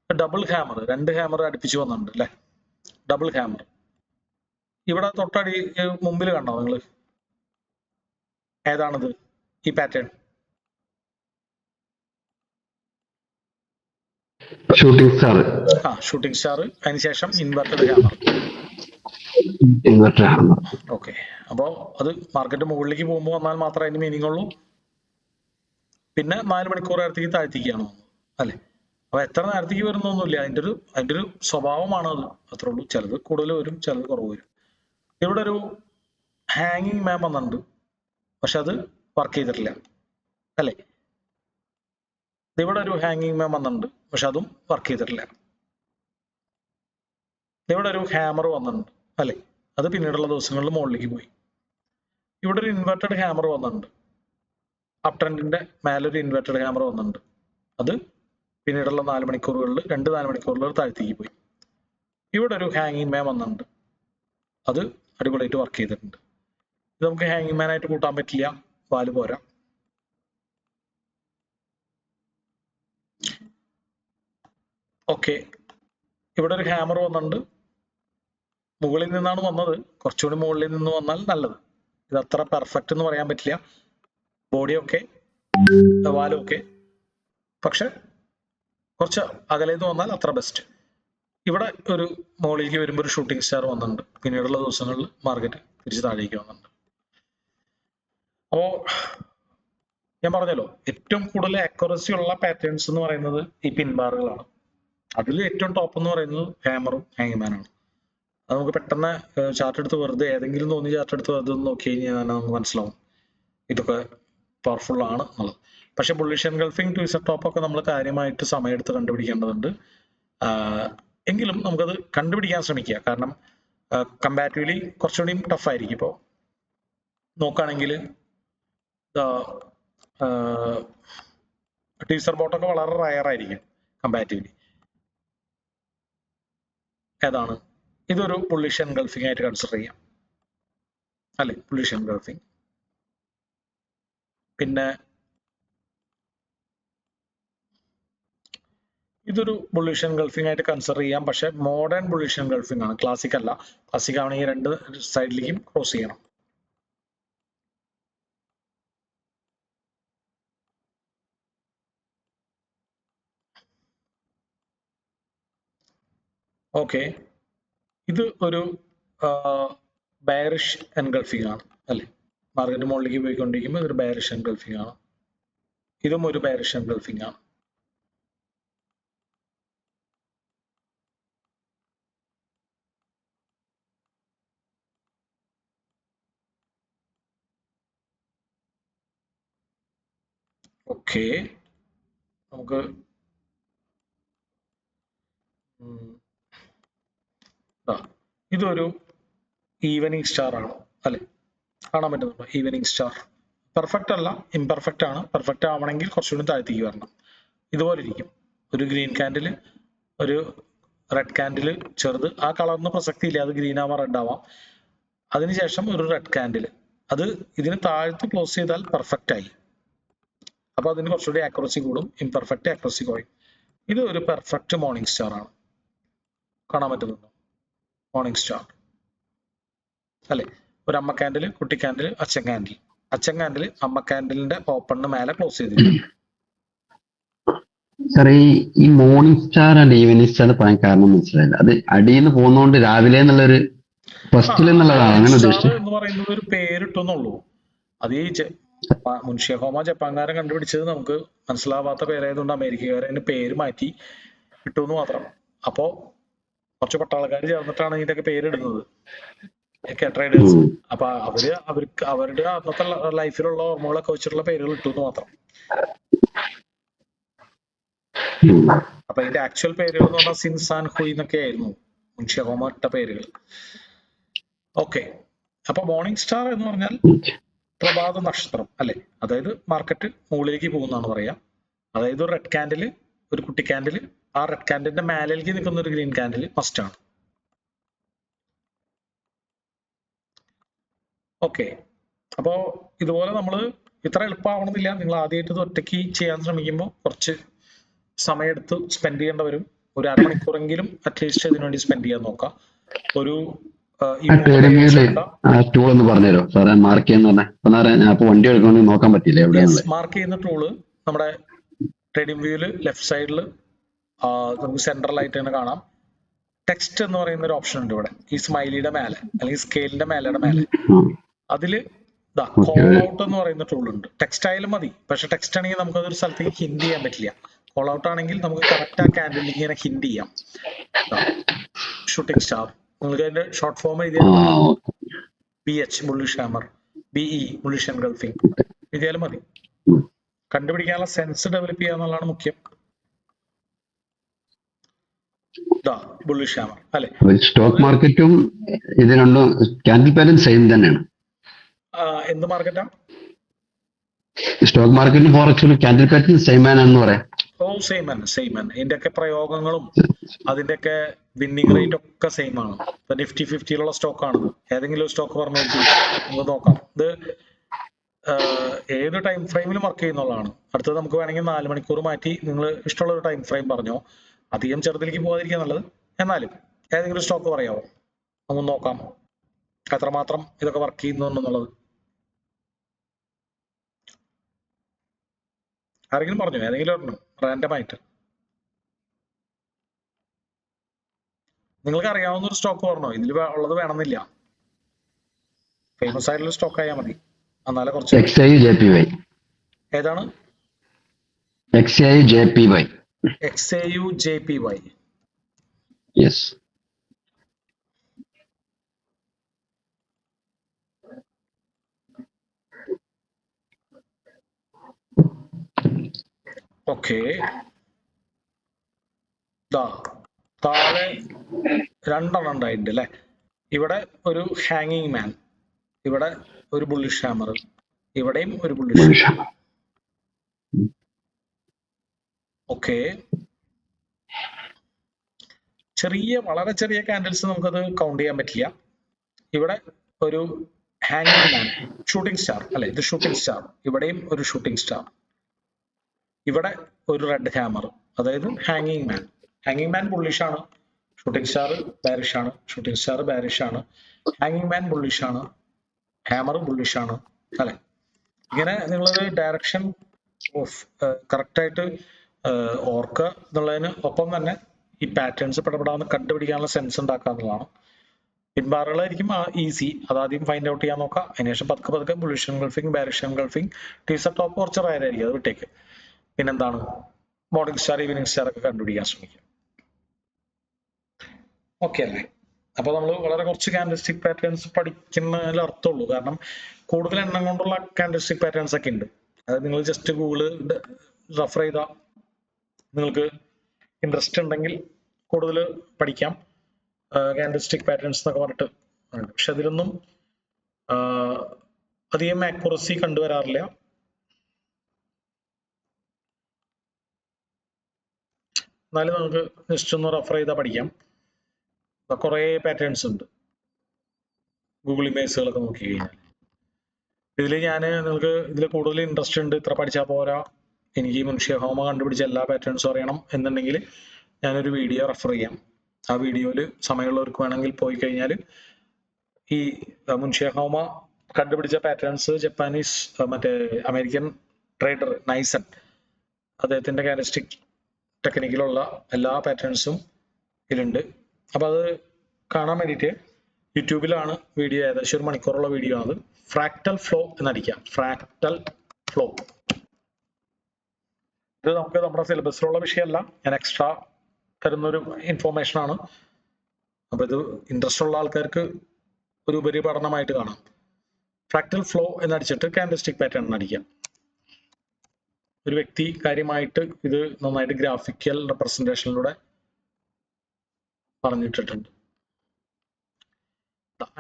ഡബിൾ ഹാമർ, 2 ഹാമർ അടുപ്പിച്ച് വന്നിട്ടുണ്ട് അല്ലെ? Double hammer. ഇവിടെ തൊട്ടടി മുമ്പിൽ കണ്ടോ നിങ്ങൾ? ഏതാണിത് ഈ pattern? Shooting star. Shooting star. അതിനുശേഷം inverted hammer. Inverted hammer. Okay, അപ്പോ അത് മാർക്കറ്റ് മുകളിലേക്ക് പോകുമ്പോൾ വന്നാൽ മാത്രമേ അതിന് മീനിങ് ഉള്ളൂ. പിന്നെ 4 മണിക്കൂർ നേരത്തേക്ക് താഴ്ത്തിക്കാണോ അല്ലെ? അപ്പൊ എത്ര നേരത്തേക്ക് വരുന്നൊന്നുമില്ല, അതിന്റെ ഒരു സ്വഭാവമാണ് അത്, അത്രേ ഉള്ളൂ. ചിലത് കൂടുതൽ വരും, ചിലത് കുറവ് വരും. ഇവിടെ ഒരു ഹാങ്ങിങ് മാൻ വന്നിട്ടുണ്ട്, പക്ഷെ അത് വർക്ക് ചെയ്തിട്ടില്ല അല്ലെ? ഇവിടെ ഒരു ഹാങ്ങിങ് മാൻ വന്നിട്ടുണ്ട്, പക്ഷെ അതും വർക്ക് ചെയ്തിട്ടില്ല. ഇവിടെ ഒരു ഹാമർ വന്നിട്ടുണ്ട് അല്ലെ? അത് പിന്നീടുള്ള ദിവസങ്ങളിൽ മുകളിലേക്ക് പോയി. ഇവിടെ ഒരു ഇൻവെർട്ടഡ് ഹാമർ വന്നിട്ടുണ്ട്, അപ് ട്രെൻഡിന്റെ മേലൊരു ഇൻവെർട്ടഡ് ഹാമർ വന്നിട്ടുണ്ട്. അത് പിന്നീടുള്ള 4 മണിക്കൂറുകളിൽ 4 മണിക്കൂറുകളിൽ താഴ്ത്തേക്ക് പോയി. ഇവിടെ ഒരു ഹാങ്ങിങ് മാൻ വന്നിട്ടുണ്ട്, അത് അടിപൊളിയായിട്ട് വർക്ക് ചെയ്തിട്ടുണ്ട്. ഇത് നമുക്ക് ഹാങ്ങിങ് മാൻ ആയിട്ട് കൂട്ടാൻ പറ്റില്ല, വാല് പോരാ. ഓക്കെ, ഇവിടെ ഒരു ഹാമർ വന്നിട്ടുണ്ട്, മുകളിൽ നിന്നാണ് വന്നത്, കുറച്ചുകൂടി മുകളിൽ നിന്ന് വന്നാൽ നല്ലത്. ഇത് അത്ര പെർഫെക്റ്റ് എന്ന് പറയാൻ പറ്റില്ല, ബോഡിയൊക്കെ വാലൊക്കെ, പക്ഷെ കുറച്ച് അകലേന്ന് വന്നാൽ അത്ര ബെസ്റ്റ്. ഇവിടെ ഒരു മുകളിലേക്ക് വരുമ്പോൾ ഒരു ഷൂട്ടിംഗ് സ്റ്റാർ വന്നിട്ടുണ്ട്, പിന്നീടുള്ള ദിവസങ്ങളിൽ മാർക്കറ്റ് തിരിച്ച് താഴേക്ക് വന്നിട്ടുണ്ട്. അപ്പോ ഞാൻ പറഞ്ഞല്ലോ, ഏറ്റവും കൂടുതൽ ആക്യുറസി ഉള്ള പാറ്റേൺസ് എന്ന് പറയുന്നത് ഈ പിൻബാറുകളാണ്. അതിൽ ഏറ്റവും ടോപ്പ് എന്ന് പറയുന്നത് ഹാമറും ഹാങ്ങിമാനാണ്. അത് നമുക്ക് പെട്ടെന്ന് ചാർട്ട് എടുത്ത് വെറുതെ ഏതെങ്കിലും തോന്നി ചാർട്ട് എടുത്ത് വെറുതെ നോക്കി കഴിഞ്ഞാൽ തന്നെ നമുക്ക് മനസ്സിലാവും ഇതൊക്കെ പവർഫുൾ ആണ് എന്നുള്ളത്. പക്ഷെ ബുള്ളിഷ് എൻഗൾഫിംഗ് ട്വിസർ ടോപ്പ് ഒക്കെ നമ്മൾ കാര്യമായിട്ട് സമയമെടുത്ത് കണ്ടുപിടിക്കേണ്ടതുണ്ട്. എങ്കിലും നമുക്കത് കണ്ടുപിടിക്കാൻ ശ്രമിക്കുക, കാരണം കമ്പാരിറ്റീവ്ലി കുറച്ചുകൂടി ടഫായിരിക്കും. ഇപ്പോൾ നോക്കുകയാണെങ്കിൽ ട്വിസർ ബോട്ടൊക്കെ വളരെ റയർ ആയിരിക്കും കമ്പാരിറ്റീവ്ലി. ഏതാണ്? ഇതൊരു ബുള്ളിഷ് എൻഗൾഫിംഗ് ആയിട്ട് കൺസിഡർ ചെയ്യാം അല്ലെ? Bullish engulfing. പിന്നെ ഇതൊരു ബുള്ളിഷ് എൻഗൾഫിംഗ് ആയിട്ട് കൺസിഡർ ചെയ്യാം, പക്ഷെ മോഡേൺ ബുള്ളിഷ് എൻഗൾഫിംഗ് ആണ്, ക്ലാസിക് അല്ല. ക്ലാസിക് ആണെങ്കിൽ 2 സൈഡിലേക്കും ക്രോസ് ചെയ്യണം. ഓക്കെ, ഇത് ഒരു ബെയറിഷ് എൻഗൾഫിംഗ് ആണ് അല്ലെ? മാർക്കറ്റ് മുകളിലേക്ക് പോയിക്കൊണ്ടിരിക്കുമ്പോൾ ഇതൊരു ബെയറിഷ് എൻഗൾഫിംഗ് ആണ്. ഇതും ഒരു ബെയറിഷ് എൻഗൾഫിംഗ് ആണ്. ഓക്കെ, നമുക്ക് ഇതൊരു ഈവനിങ് സ്റ്റാർ ആണ് അല്ലെ? കാണാൻ പറ്റുന്നുണ്ടോ? ഈവനിങ് സ്റ്റാർ പെർഫെക്റ്റ് അല്ല, ഇംപെർഫെക്റ്റ് ആണ്. പെർഫെക്റ്റ് ആവണമെങ്കിൽ കുറച്ചുകൂടി താഴ്ത്തേക്ക് വരണം. ഇതുപോലെ ഇരിക്കും, ഒരു ഗ്രീൻ കാൻഡിൽ, ഒരു റെഡ് കാൻഡിൽ ചെറുത്, ആ കളറിന് പ്രസക്തി ഇല്ല, അത് ഗ്രീൻ ആവാം റെഡ് ആവാം. അതിനുശേഷം ഒരു റെഡ് കാൻഡിൽ, അത് ഇതിന് താഴ്ത്ത് ക്ലോസ് ചെയ്താൽ പെർഫെക്റ്റ് ആയി. അപ്പൊ അതിന് കുറച്ചുകൂടി ആക്യുറസി കൂടും, ഇംപെർഫെക്റ്റ് ആക്യുറസി കുറയും. ഇത് ഒരു പെർഫെക്റ്റ് മോർണിംഗ് സ്റ്റാർ ആണ്. കാണാൻ പറ്റുന്നുണ്ടോ? മോർണിംഗ് സ്റ്റാർ അല്ലെ? ഒരു അമ്മ ക്യാൻഡിൽ, കുട്ടി ക്യാൻഡിൽ, അച്ഛൻ ക്യാൻഡിൽ. അച്ഛൻ ക്യാൻഡിൽ അമ്മ ക്യാൻഡിലിന്റെ ഓപ്പണിന് മേലെ ക്ലോസ് ചെയ്തിരിക്കും. സാർ ഈ morning star and evening star പറയാൻ കാരണം മനസ്സിലായില്ല. അത് അടിയിൽ പോകുന്നോണ്ട് രാവിലെ എന്നുള്ളൊരു ഫസ്റ്റിൽ എന്നുള്ളതാണ് അങ്ങനെ ഉദ്ദേശിച്ചത്. എന്ന് പറയുന്നത് ഒരു പേരിട്ടെന്നുള്ളൂ. അത് ഈ മുൻഷിയഹോമ ജപ്പാൻകാരൻ കണ്ടുപിടിച്ചത് നമുക്ക് മനസ്സിലാവാത്ത പേരായതുകൊണ്ട് അമേരിക്കക്കാരൻ അതിന്റെ പേര് മാറ്റി ഇട്ടു എന്ന് മാത്രം. അപ്പോ കുറച്ച് പട്ടാളക്കാർ ചേർന്നിട്ടാണ് ഇതിന്റെയൊക്കെ പേരിടുന്നത്, ട്രേഡേഴ്സ്. അപ്പൊ അവർക്ക് അവരുടെ അന്നത്തെ ലൈഫിലുള്ള ഓർമ്മകളൊക്കെ വെച്ചിട്ടുള്ള പേരുകൾ ഇട്ടു എന്ന് മാത്രം. അപ്പൊ ഇതിന്റെ ആക്ച്വൽ പേരുകൾ എന്ന് പറഞ്ഞാൽ സിൻസാൻ ഹുയ് എന്നൊക്കെ ആയിരുന്നു മുൻഷിയഹോമ ഇട്ട പേരുകൾ. ഓക്കെ, അപ്പൊ മോർണിംഗ് സ്റ്റാർ എന്ന് പറഞ്ഞാൽ പ്രഭാത നക്ഷത്രം അല്ലെ? അതായത് മാർക്കറ്റ് മുകളിലേക്ക് പോകുന്നതാണ് പറയാ. അതായത് ഒരു റെഡ് ക്യാൻഡില്, ഒരു കുട്ടി ക്യാൻഡില്, ആ റെഡ് ക്യാൻഡിലിന്റെ മേലേക്ക് നിൽക്കുന്ന ഒരു ഗ്രീൻ ക്യാൻഡില് മസ്റ്റ് ആണ്. ഓക്കെ, അപ്പോ ഇതുപോലെ നമ്മൾ ഇത്ര എളുപ്പമാവണമെന്നില്ല. നിങ്ങൾ ആദ്യമായിട്ട് ഇത് ഒറ്റയ്ക്ക് ചെയ്യാൻ ശ്രമിക്കുമ്പോൾ കുറച്ച് സമയമെടുത്ത് സ്പെൻഡ് ചെയ്യേണ്ട വരും. ഒരു അരമണിക്കൂറെങ്കിലും അറ്റ്ലീസ്റ്റ് ഇതിനു വേണ്ടി സ്പെൻഡ് ചെയ്യാൻ നോക്കാം. ഒരു ടൂൾ ഒന്ന് പറഞ്ഞുതരോ സാറേ? മാർക്ക് ചെയ്യുന്ന വണ്ടി എടുക്കണമെങ്കിൽ നോക്കാൻ പറ്റില്ല. മാർക്ക് ചെയ്യുന്ന ടൂള് നമ്മുടെ ട്രേഡിംഗ് വ്യൂല് ലെഫ്റ്റ് സൈഡിൽ നമുക്ക് സെൻട്രൽ ആയിട്ട് തന്നെ കാണാം. ടെക്സ്റ്റ് എന്ന് പറയുന്ന ഒരു ഓപ്ഷൻ ഉണ്ട് ഇവിടെ, ഈ സ്മൈലിയുടെ മേലെ അല്ലെങ്കിൽ സ്കെയിലിന്റെ മേലയുടെ മേലെ. അതില് കോൾ ഔട്ട് എന്ന് പറയുന്ന ടൂൾ ഉണ്ട്. ടെക്സ്റ്റ് ആയാലും മതി, പക്ഷെ ടെക്സ്റ്റ് ആണെങ്കിൽ നമുക്ക് അതൊരു സ്ഥലത്തേക്ക് ഹിന്റ് ചെയ്യാൻ പറ്റില്ല. കോൾ ഔട്ട് ആണെങ്കിൽ നമുക്ക് കറക്റ്റ് ആ ക്യാൻഡിലേക്ക് ഇങ്ങനെ ഹിന്റ് ചെയ്യാം. ഷൂട്ടിംഗ് സ്റ്റാർ നിങ്ങൾക്ക് അതിന്റെ ഷോർട്ട് ഫോം എഴുതിയാൽ BH bullish hammer, BE bullish engulfing എഴുതിയാലും മതി. കണ്ടുപിടിക്കാനുള്ള സെൻസ് ഡെവലപ്പ് ചെയ്യുക എന്നുള്ളതാണ് മുഖ്യം. ബുള്ളിഷ് ഹാമർ അല്ലെ? സ്റ്റോക്ക് മാർക്കറ്റും ഇത് രണ്ടും ക്യാൻഡിൽ പാറ്റേൺ സെയിം തന്നെയാണ്. എന്ത് മാർക്കറ്റാ? സ്റ്റോക്ക് മാർക്കറ്റും ഫോറക്സിലും ക്യാൻഡിൽ പാറ്റേൺ സെയിം ആണെന്ന് പറയാം. സെയിം തന്നെ. ഇതിന്റെയൊക്കെ പ്രയോഗങ്ങളും അതിന്റെയൊക്കെ വിന്നിങ് റേറ്റ് ഒക്കെ സെയിം ആണ്. ഇപ്പൊ നിഫ്റ്റി 50-ലുള്ള സ്റ്റോക്കാണ്. ഏതെങ്കിലും സ്റ്റോക്ക് പറഞ്ഞു നമുക്ക് നോക്കാം. ഇത് ഏത് ടൈം ഫ്രെയിമിൽ വർക്ക് ചെയ്യുന്നുള്ളതാണ്. അടുത്തത് നമുക്ക് വേണമെങ്കിൽ 4 മണിക്കൂർ മാറ്റി നിങ്ങൾ ഇഷ്ടമുള്ള ഒരു ടൈം ഫ്രെയിം പറഞ്ഞോ. അധികം ചെറുതിലേക്ക് പോകാതിരിക്കാൻ നല്ലത്. എന്നാലും ഏതെങ്കിലും സ്റ്റോക്ക് പറയാമോ? നമുക്ക് നോക്കാം എത്രമാത്രം ഇതൊക്കെ വർക്ക് ചെയ്യുന്നുണ്ടെന്നുള്ളത്. ആരെങ്കിലും പറഞ്ഞു? ഏതെങ്കിലും ഒരെണ്ണം റാൻഡം ആയിട്ട് നിങ്ങൾക്ക് അറിയാവുന്ന ഒരു സ്റ്റോക്ക് പറഞ്ഞോ. ഇതിൽ ഉള്ളത് വേണമെന്നില്ല, ഫേമസ് ആയിട്ടുള്ള സ്റ്റോക്ക് ആയാൽ മതി. എന്നാലും കുറച്ച് ഏതാണ്? XAUJPY. യെസ്. ഓക്കെ, താഴെ 2 എണ്ണം ഉണ്ടായിട്ടുണ്ട് അല്ലെ? ഇവിടെ ഒരു ഹാങ്ങിങ് മാൻ, ഇവിടെ ഒരു ബുള്ളിഷ് ഹാമർ, ഇവിടെയും ഒരു ബുള്ളിഷ് ഹാമർ. ഓക്കെ, വളരെ ചെറിയ കാൻഡിൽസ് നമുക്കത് കൗണ്ട് ചെയ്യാൻ പറ്റില്ല. ഇവിടെ ഒരു ഹാങ്ങിങ് മാൻ, ഷൂട്ടിംഗ് സ്റ്റാർ അല്ലെ? ഇത് ഷൂട്ടിംഗ് സ്റ്റാർ. ഇവിടെയും ഒരു ഷൂട്ടിംഗ് സ്റ്റാർ. ഇവിടെ ഒരു റെഡ് ഹാമർ, അതായത് ഹാങ്ങിങ് മാൻ. ഹാങ്ങിങ് മാൻ ബുള്ളിഷ് ആണ്, ഷൂട്ടിംഗ് സ്റ്റാർ ബാരിഷ് ആണ്, ഷൂട്ടിംഗ് സ്റ്റാർ ബാരിഷ് ആണ്, ഹാങ്ങിങ് മാൻ ബുള്ളിഷ് ആണ്, ഹാമർ ബുള്ളിഷ് ആണ് അല്ലെ? ഇങ്ങനെ നിങ്ങളൊരു ഡയറക്ഷൻ കറക്റ്റ് ആയിട്ട് ഓർക്കുക എന്നുള്ളതിന് ഒപ്പം തന്നെ ഈ പാറ്റേൺസ് പെടപെടാന്ന് കണ്ടുപിടിക്കാനുള്ള സെൻസ് ഉണ്ടാക്കുക എന്നുള്ളതാണ്. പിൻബാറുകളായിരിക്കും ഈസി, അതാദ്യം ഫൈൻഡ് ഔട്ട് ചെയ്യാൻ നോക്കാം. അതിനുശേഷം പതുക്കെ bullish engulfing, bearish engulfing, tweezer top കുറച്ച് റയർ ആയിരിക്കും, അത് വിട്ടേക്ക്. പിന്നെന്താണ് മോർണിംഗ് സ്റ്റാർ, ഈവനിങ് സ്റ്റാർ ഒക്കെ കണ്ടുപിടിക്കാൻ ശ്രമിക്കുക. ഓക്കെ അല്ലേ? അപ്പൊ നമ്മൾ വളരെ കുറച്ച് കാൻഡിൽസ്റ്റിക് പാറ്റേൺസ് പഠിക്കുന്നതിൽ അർത്ഥമുള്ളൂ. കാരണം കൂടുതൽ എണ്ണം കൊണ്ടുള്ള കാൻഡിൽസ്റ്റിക് പാറ്റേൺസ് ഒക്കെ ഉണ്ട്. അത് നിങ്ങൾ ജസ്റ്റ് ഗൂഗിള് റെഫർ ചെയ്താൽ നിങ്ങൾക്ക് ഇൻട്രസ്റ്റ് ഉണ്ടെങ്കിൽ കൂടുതൽ പഠിക്കാം. കാൻഡിൽസ്റ്റിക് പാറ്റേൺസ് എന്നൊക്കെ പറഞ്ഞിട്ട്. പക്ഷെ അതിലൊന്നും അധികം ആക്യുറസി കണ്ടുവരാറില്ല. എന്നാലും നമുക്ക് ജസ്റ്റ് ഒന്ന് റെഫർ ചെയ്താൽ പഠിക്കാം. കുറെ പാറ്റേൺസ് ഉണ്ട് ഗൂഗിൾ ഇമേജുകളൊക്കെ നോക്കി കഴിഞ്ഞാൽ. ഇതിൽ നിങ്ങൾക്ക് ഇതിൽ കൂടുതൽ ഇൻട്രസ്റ്റ് ഉണ്ട്, ഇത്ര പഠിച്ചാൽ പോരാ, എനിക്ക് മുൻഷിയഹോമ കണ്ടുപിടിച്ച എല്ലാ പാറ്റേൺസും അറിയണം എന്നുണ്ടെങ്കിൽ ഞാനൊരു വീഡിയോ റെഫർ ചെയ്യാം. ആ വീഡിയോയിൽ സമയമുള്ളവർക്ക് വേണമെങ്കിൽ പോയി കഴിഞ്ഞാൽ ഈ മുൻഷിയഹോമ കണ്ടുപിടിച്ച പാറ്റേൺസ് ജപ്പാനീസ് മറ്റേ അമേരിക്കൻ ട്രേഡർ നൈസൺ അദ്ദേഹത്തിന്റെ കാൻഡിൽസ്റ്റിക് ടെക്നിക്കിലുള്ള എല്ലാ പാറ്റേൺസും ഇതിലുണ്ട്. അപ്പൊ അത് കാണാൻ വേണ്ടിയിട്ട് യൂട്യൂബിലാണ് വീഡിയോ, ഏകദേശം 1 മണിക്കൂറുള്ള വീഡിയോ ആണ്. ഫ്രാക്ടൽ ഫ്ലോ എന്നടിക്കാം. ഫ്രാക്ടൽ ഫ്ലോ ഇത് നമുക്ക് നമ്മുടെ സിലബസിലുള്ള വിഷയമല്ല, ഞാൻ എക്സ്ട്രാ തരുന്നൊരു ഇൻഫോർമേഷൻ ആണ്. അപ്പൊ ഇത് ഇൻട്രസ്റ്റ് ഉള്ള ആൾക്കാർക്ക് ഒരു ഉപരിപഠനമായിട്ട് കാണാം. ഫ്രാക്ടൽ ഫ്ലോ എന്നടിച്ചിട്ട് കാൻഡിൽസ്റ്റിക് പാറ്റേൺ അടിക്കാം. ഒരു വ്യക്തി കാര്യമായിട്ട് ഇത് നന്നായിട്ട് ഗ്രാഫിക്കൽ റെപ്രസെന്റേഷനിലൂടെ പറഞ്ഞിട്ടിട്ടുണ്ട്.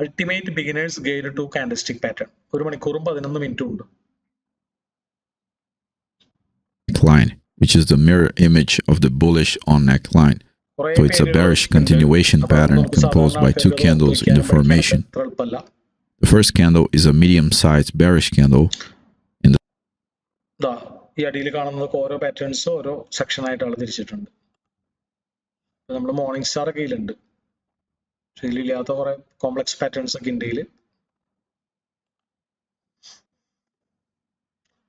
Ultimate beginners guide to candlestick pattern 1 മണിക്കൂറും 11 മിനിറ്റും ഉണ്ട്. Neckline, which is the mirror image of the bullish on neckline. So it's a bearish continuation pattern composed by 2 candles in the formation. The first candle is a medium-sized bearish candle. ഈ അടിയിൽ കാണുന്നത് ഓരോ patterns ഓരോ section ആയിട്ടാണ് തിരിച്ചിട്ടുണ്ട്. നമ്മൾ morning star ഒക്കെ ഇതിലുണ്ട്, പക്ഷെ ഇതിലില്ലാത്ത കുറെ കോംപ്ലക്സ് പാറ്റേൺസ് ഒക്കെ ഇന്ത്യയിൽ.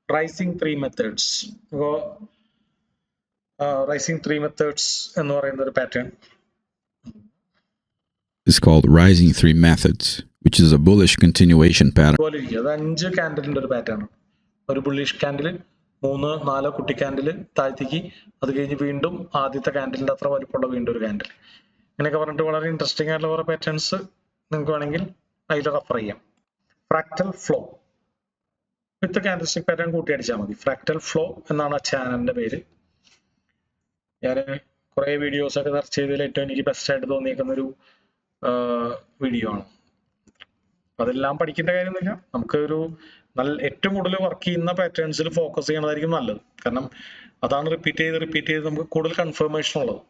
Rising 3 methods. അപ്പോൾ റൈസിംഗ് 3 മെത്തേഡ്സ് എന്ന് പറയുന്ന ഒരു pattern It's called Rising 3 Methods, which is a bullish continuation pattern. പോലെ ഇരിക്കും. അത് 5 ക്യാൻഡലിന്റെ ഒരു പാറ്റേൺ ആണ്. ഒരു ബുള്ളിഷ് ക്യാൻഡിൽ, 3-4 കുട്ടി ക്യാൻഡിൽ താഴ്ത്തിക്ക്, അത് കഴിഞ്ഞ് വീണ്ടും ആദ്യത്തെ ക്യാൻഡിലിന്റെ അത്ര വലിപ്പമുള്ള വീണ്ടും ഒരു ക്യാൻഡിൽ, ഇങ്ങനെയൊക്കെ പറഞ്ഞിട്ട് വളരെ ഇൻട്രസ്റ്റിംഗ് ആയിട്ടുള്ള കുറെ പാറ്റേൺസ് നിങ്ങൾക്ക് വേണമെങ്കിൽ അതിൽ റെഫർ ചെയ്യാം. ഫ്രാക്ടൽ ഫ്ലോ വിത്ത് കാൻഡിൽസ്റ്റിക് പാറ്റേൺ കൂട്ടി അടിച്ചാൽ മതി. ഫ്രാക്ടൽ ഫ്ലോ എന്നാണ് ആ ചാനലിന്റെ പേര്. ഞാൻ കുറെ വീഡിയോസ് ഒക്കെ സെർച്ച് ചെയ്തതിൽ ഏറ്റവും എനിക്ക് ബെസ്റ്റ് ആയിട്ട് തോന്നിയേക്കുന്ന ഒരു വീഡിയോ ആണ്. അതെല്ലാം പഠിക്കേണ്ട കാര്യമൊന്നുമില്ല, നമുക്ക് ഒരു ഏറ്റവും കൂടുതൽ വർക്ക് ചെയ്യുന്ന പാറ്റേൺസിൽ ഫോക്കസ് ചെയ്യണതായിരിക്കും നല്ലത്. കാരണം അതാണ് റിപ്പീറ്റ് ചെയ്ത് നമുക്ക് കൂടുതൽ കൺഫർമേഷൻ ഉള്ളത്.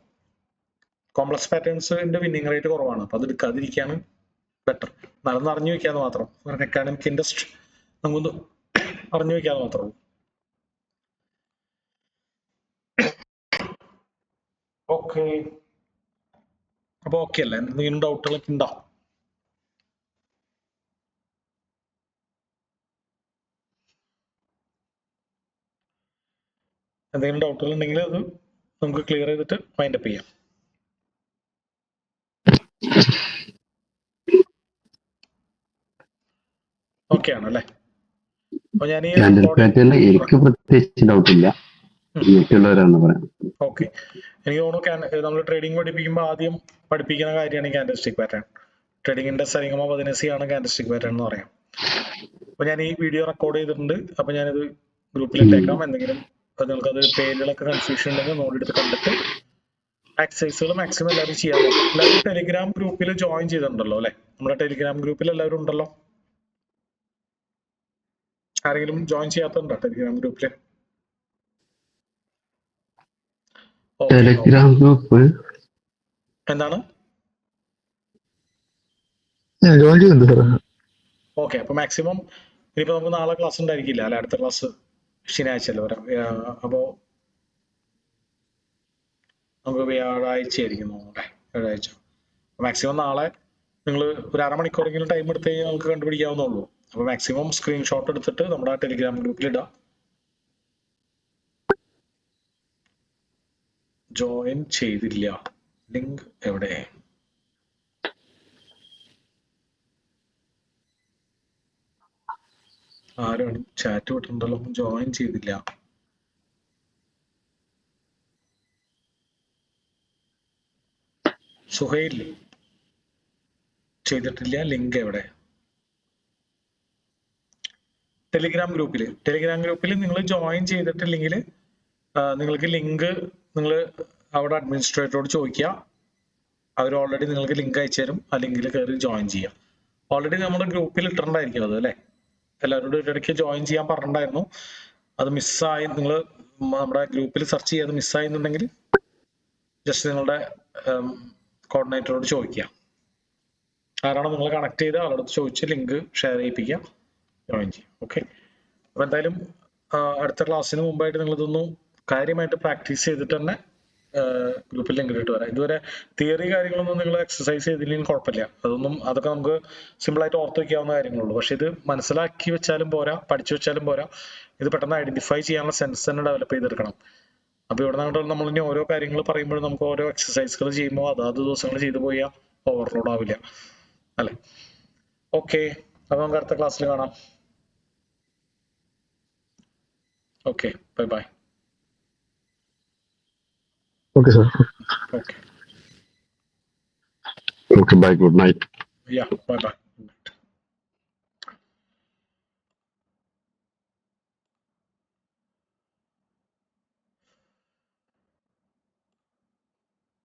കോംപ്ലക്സ് പാറ്റേൺസിന്റെ വിന്നിങ് റേറ്റ് കുറവാണ്, അപ്പൊ അത് എടുക്കാതിരിക്കാണ് ബെറ്റർ. നടന്ന് അറിഞ്ഞു വെക്കാന്ന് മാത്രം. അക്കാഡമിക് ഇൻട്രസ്റ്റ് നമുക്കൊന്ന് അറിഞ്ഞു വെക്കാന്ന് മാത്രമേ ഉള്ളൂ. ഓക്കെ, അപ്പൊ ഓക്കെ അല്ലേ? എന്തെങ്കിലും ഡൗട്ടുകളൊക്കെ ഉണ്ടോ? എന്തെങ്കിലും ഡൗട്ടുകൾ ഉണ്ടെങ്കിൽ അത് നമുക്ക് ക്ലിയർ ചെയ്തിട്ട് വൈൻഡ് അപ്പ് ചെയ്യാം. ഓക്കെ ആണല്ലേ? അപ്പൊ ഞാൻ എനിക്ക് പ്രത്യേകിച്ച് ഡൗട്ട് ഇല്ല. ഓക്കെ, എനിക്ക് തോന്നുന്നു നമ്മൾ ട്രേഡിംഗ് പഠിപ്പിക്കുമ്പോൾ ആദ്യം പഠിപ്പിക്കുന്ന കാര്യമാണ് ഈ കാൻഡിൽസ്റ്റിക് പാറ്റേൺ. ട്രേഡിംഗിന്റെ സരിഗമ പതിനസിയാണ് കാൻഡിൽസ്റ്റിക് പാറ്റേൺ എന്ന് പറയാം. അപ്പൊ ഞാൻ ഈ വീഡിയോ റെക്കോർഡ് ചെയ്തിട്ടുണ്ട്, അപ്പൊ ഞാനിത് ഗ്രൂപ്പിലിട്ടേക്കാം. എന്തെങ്കിലും നിങ്ങൾക്കത് പേരുകളൊക്കെ കൺഫ്യൂഷൻ ഉണ്ടെങ്കിൽ നോക്കിയെടുത്ത് കണ്ടിട്ട് എക്സസൈസുകൾ മാക്സിമം എല്ലാവരും ചെയ്യാൻ നോക്കും. എല്ലാവരും ടെലിഗ്രാം ഗ്രൂപ്പിൽ ജോയിൻ ചെയ്തിട്ടുണ്ടല്ലോ അല്ലെ? നമ്മുടെ ടെലിഗ്രാം ഗ്രൂപ്പിൽ എല്ലാവരും ഉണ്ടല്ലോ. ആരെങ്കിലും ജോയിൻ ചെയ്യാത്തുണ്ടോ ടെലിഗ്രാം ഗ്രൂപ്പില്? ടെലിഗ്രാം ഗ്രൂപ്പ് എന്താണ്? ജോയിൻ ചെയ്യുന്നുണ്ട് സാർ. ഓക്കെ, അപ്പൊ മാക്സിമം ഇനിയിപ്പോ നമുക്ക് നാളെ ക്ലാസ് ഉണ്ടായിരിക്കില്ല അല്ലെ? അടുത്ത ക്ലാസ് ശനിയാഴ്ച അല്ലേ വരാം. അപ്പോ നമുക്ക് വ്യാഴാഴ്ച ആയിരിക്കും അല്ലെ? വ്യാഴാഴ്ച. മാക്സിമം നാളെ നിങ്ങൾ ഒരു അരമണിക്കൂറെങ്കിലും ടൈം എടുത്ത് കഴിഞ്ഞാൽ നമുക്ക് കണ്ടുപിടിക്കാവുന്നുള്ളൂ. അപ്പൊ മാക്സിമം സ്ക്രീൻഷോട്ട് എടുത്തിട്ട് നമ്മുടെ ആ ടെലിഗ്രാം ഗ്രൂപ്പിൽ ഇടാം. ജോയിൻ ചെയ്തില്ല, ലിങ്ക് എവിടെ? ആരാണ് ചാറ്റ് വിട്ടിട്ടുണ്ടല്ലോ? ജോയിൻ ചെയ്തില്ല. സുഹൈൽ ചെയ്തിട്ടില്ല, ലിങ്ക് എവിടെ? ടെലിഗ്രാം ഗ്രൂപ്പിൽ നിങ്ങൾ ജോയിൻ ചെയ്തിട്ടില്ലെങ്കിൽ നിങ്ങൾക്ക് ലിങ്ക് നിങ്ങൾ അവിടെ അഡ്മിനിസ്ട്രേറ്ററോട് ചോദിക്കുക. അവർ ഓൾറെഡി നിങ്ങൾക്ക് ലിങ്ക് അയച്ചു തരും. ആ ലിങ്കിൽ കയറി ജോയിൻ ചെയ്യാം. ഓൾറെഡി നമ്മുടെ ഗ്രൂപ്പിൽ ഇട്ടിട്ടുണ്ടായിരിക്കും അത് അല്ലെ? എല്ലാവരോടും ഇടയ്ക്ക് ജോയിൻ ചെയ്യാൻ പറഞ്ഞിട്ടുണ്ടായിരുന്നു. അത് മിസ്സായി, നിങ്ങൾ നമ്മുടെ ഗ്രൂപ്പിൽ സെർച്ച് ചെയ്യാതെ മിസ്സായിരുന്നുണ്ടെങ്കിൽ ജസ്റ്റ് നിങ്ങളുടെ കോർഡിനേറ്ററോട് ചോദിക്കുക. ആരാണോ നിങ്ങളെ കണക്ട് ചെയ്ത് ആളോട് ചോദിച്ച് ലിങ്ക് ഷെയർ ചെയ്യിപ്പിക്കുക, ജോയിൻ ചെയ്യാം. ഓക്കെ, അപ്പൊ എന്തായാലും അടുത്ത ക്ലാസ്സിന് മുമ്പായിട്ട് നിങ്ങൾ ഇതൊന്നും കാര്യമായിട്ട് പ്രാക്ടീസ് ചെയ്തിട്ട് തന്നെ ഗ്രൂപ്പിൽ ലിങ്ക് ഇട്ട് വരാം. ഇതുവരെ തിയറി കാര്യങ്ങളൊന്നും നിങ്ങൾ എക്സസൈസ് ചെയ്തില്ലെങ്കിൽ കുഴപ്പമില്ല. അതൊക്കെ നമുക്ക് സിമ്പിൾ ആയിട്ട് ഓർത്ത് വെക്കാവുന്ന കാര്യങ്ങളുള്ളൂ. പക്ഷെ ഇത് മനസ്സിലാക്കി വെച്ചാലും പോരാ, പഠിച്ചു വെച്ചാലും പോരാ, ഇത് പെട്ടെന്ന് ഐഡന്റിഫൈ ചെയ്യാനുള്ള സെൻസ് തന്നെ ഡെവലപ്പ് ചെയ്തെടുക്കണം. അപ്പൊ ഇവിടെ നിന്നിട്ട് നമ്മൾ ഇനി ഓരോ കാര്യങ്ങൾ പറയുമ്പോഴും നമുക്ക് ഓരോ എക്സസൈസുകൾ ചെയ്യുമ്പോൾ അതാത് ദിവസങ്ങൾ ചെയ്തു പോയാൽ ഓവർലോഡ് ആവില്ല അല്ലെ? ഓക്കെ, അപ്പൊ നമുക്ക് അടുത്ത ക്ലാസ്സിൽ കാണാം. Okay, bye bye. Okay sir. Okay. Okay, bye. Good night. Yeah, bye bye.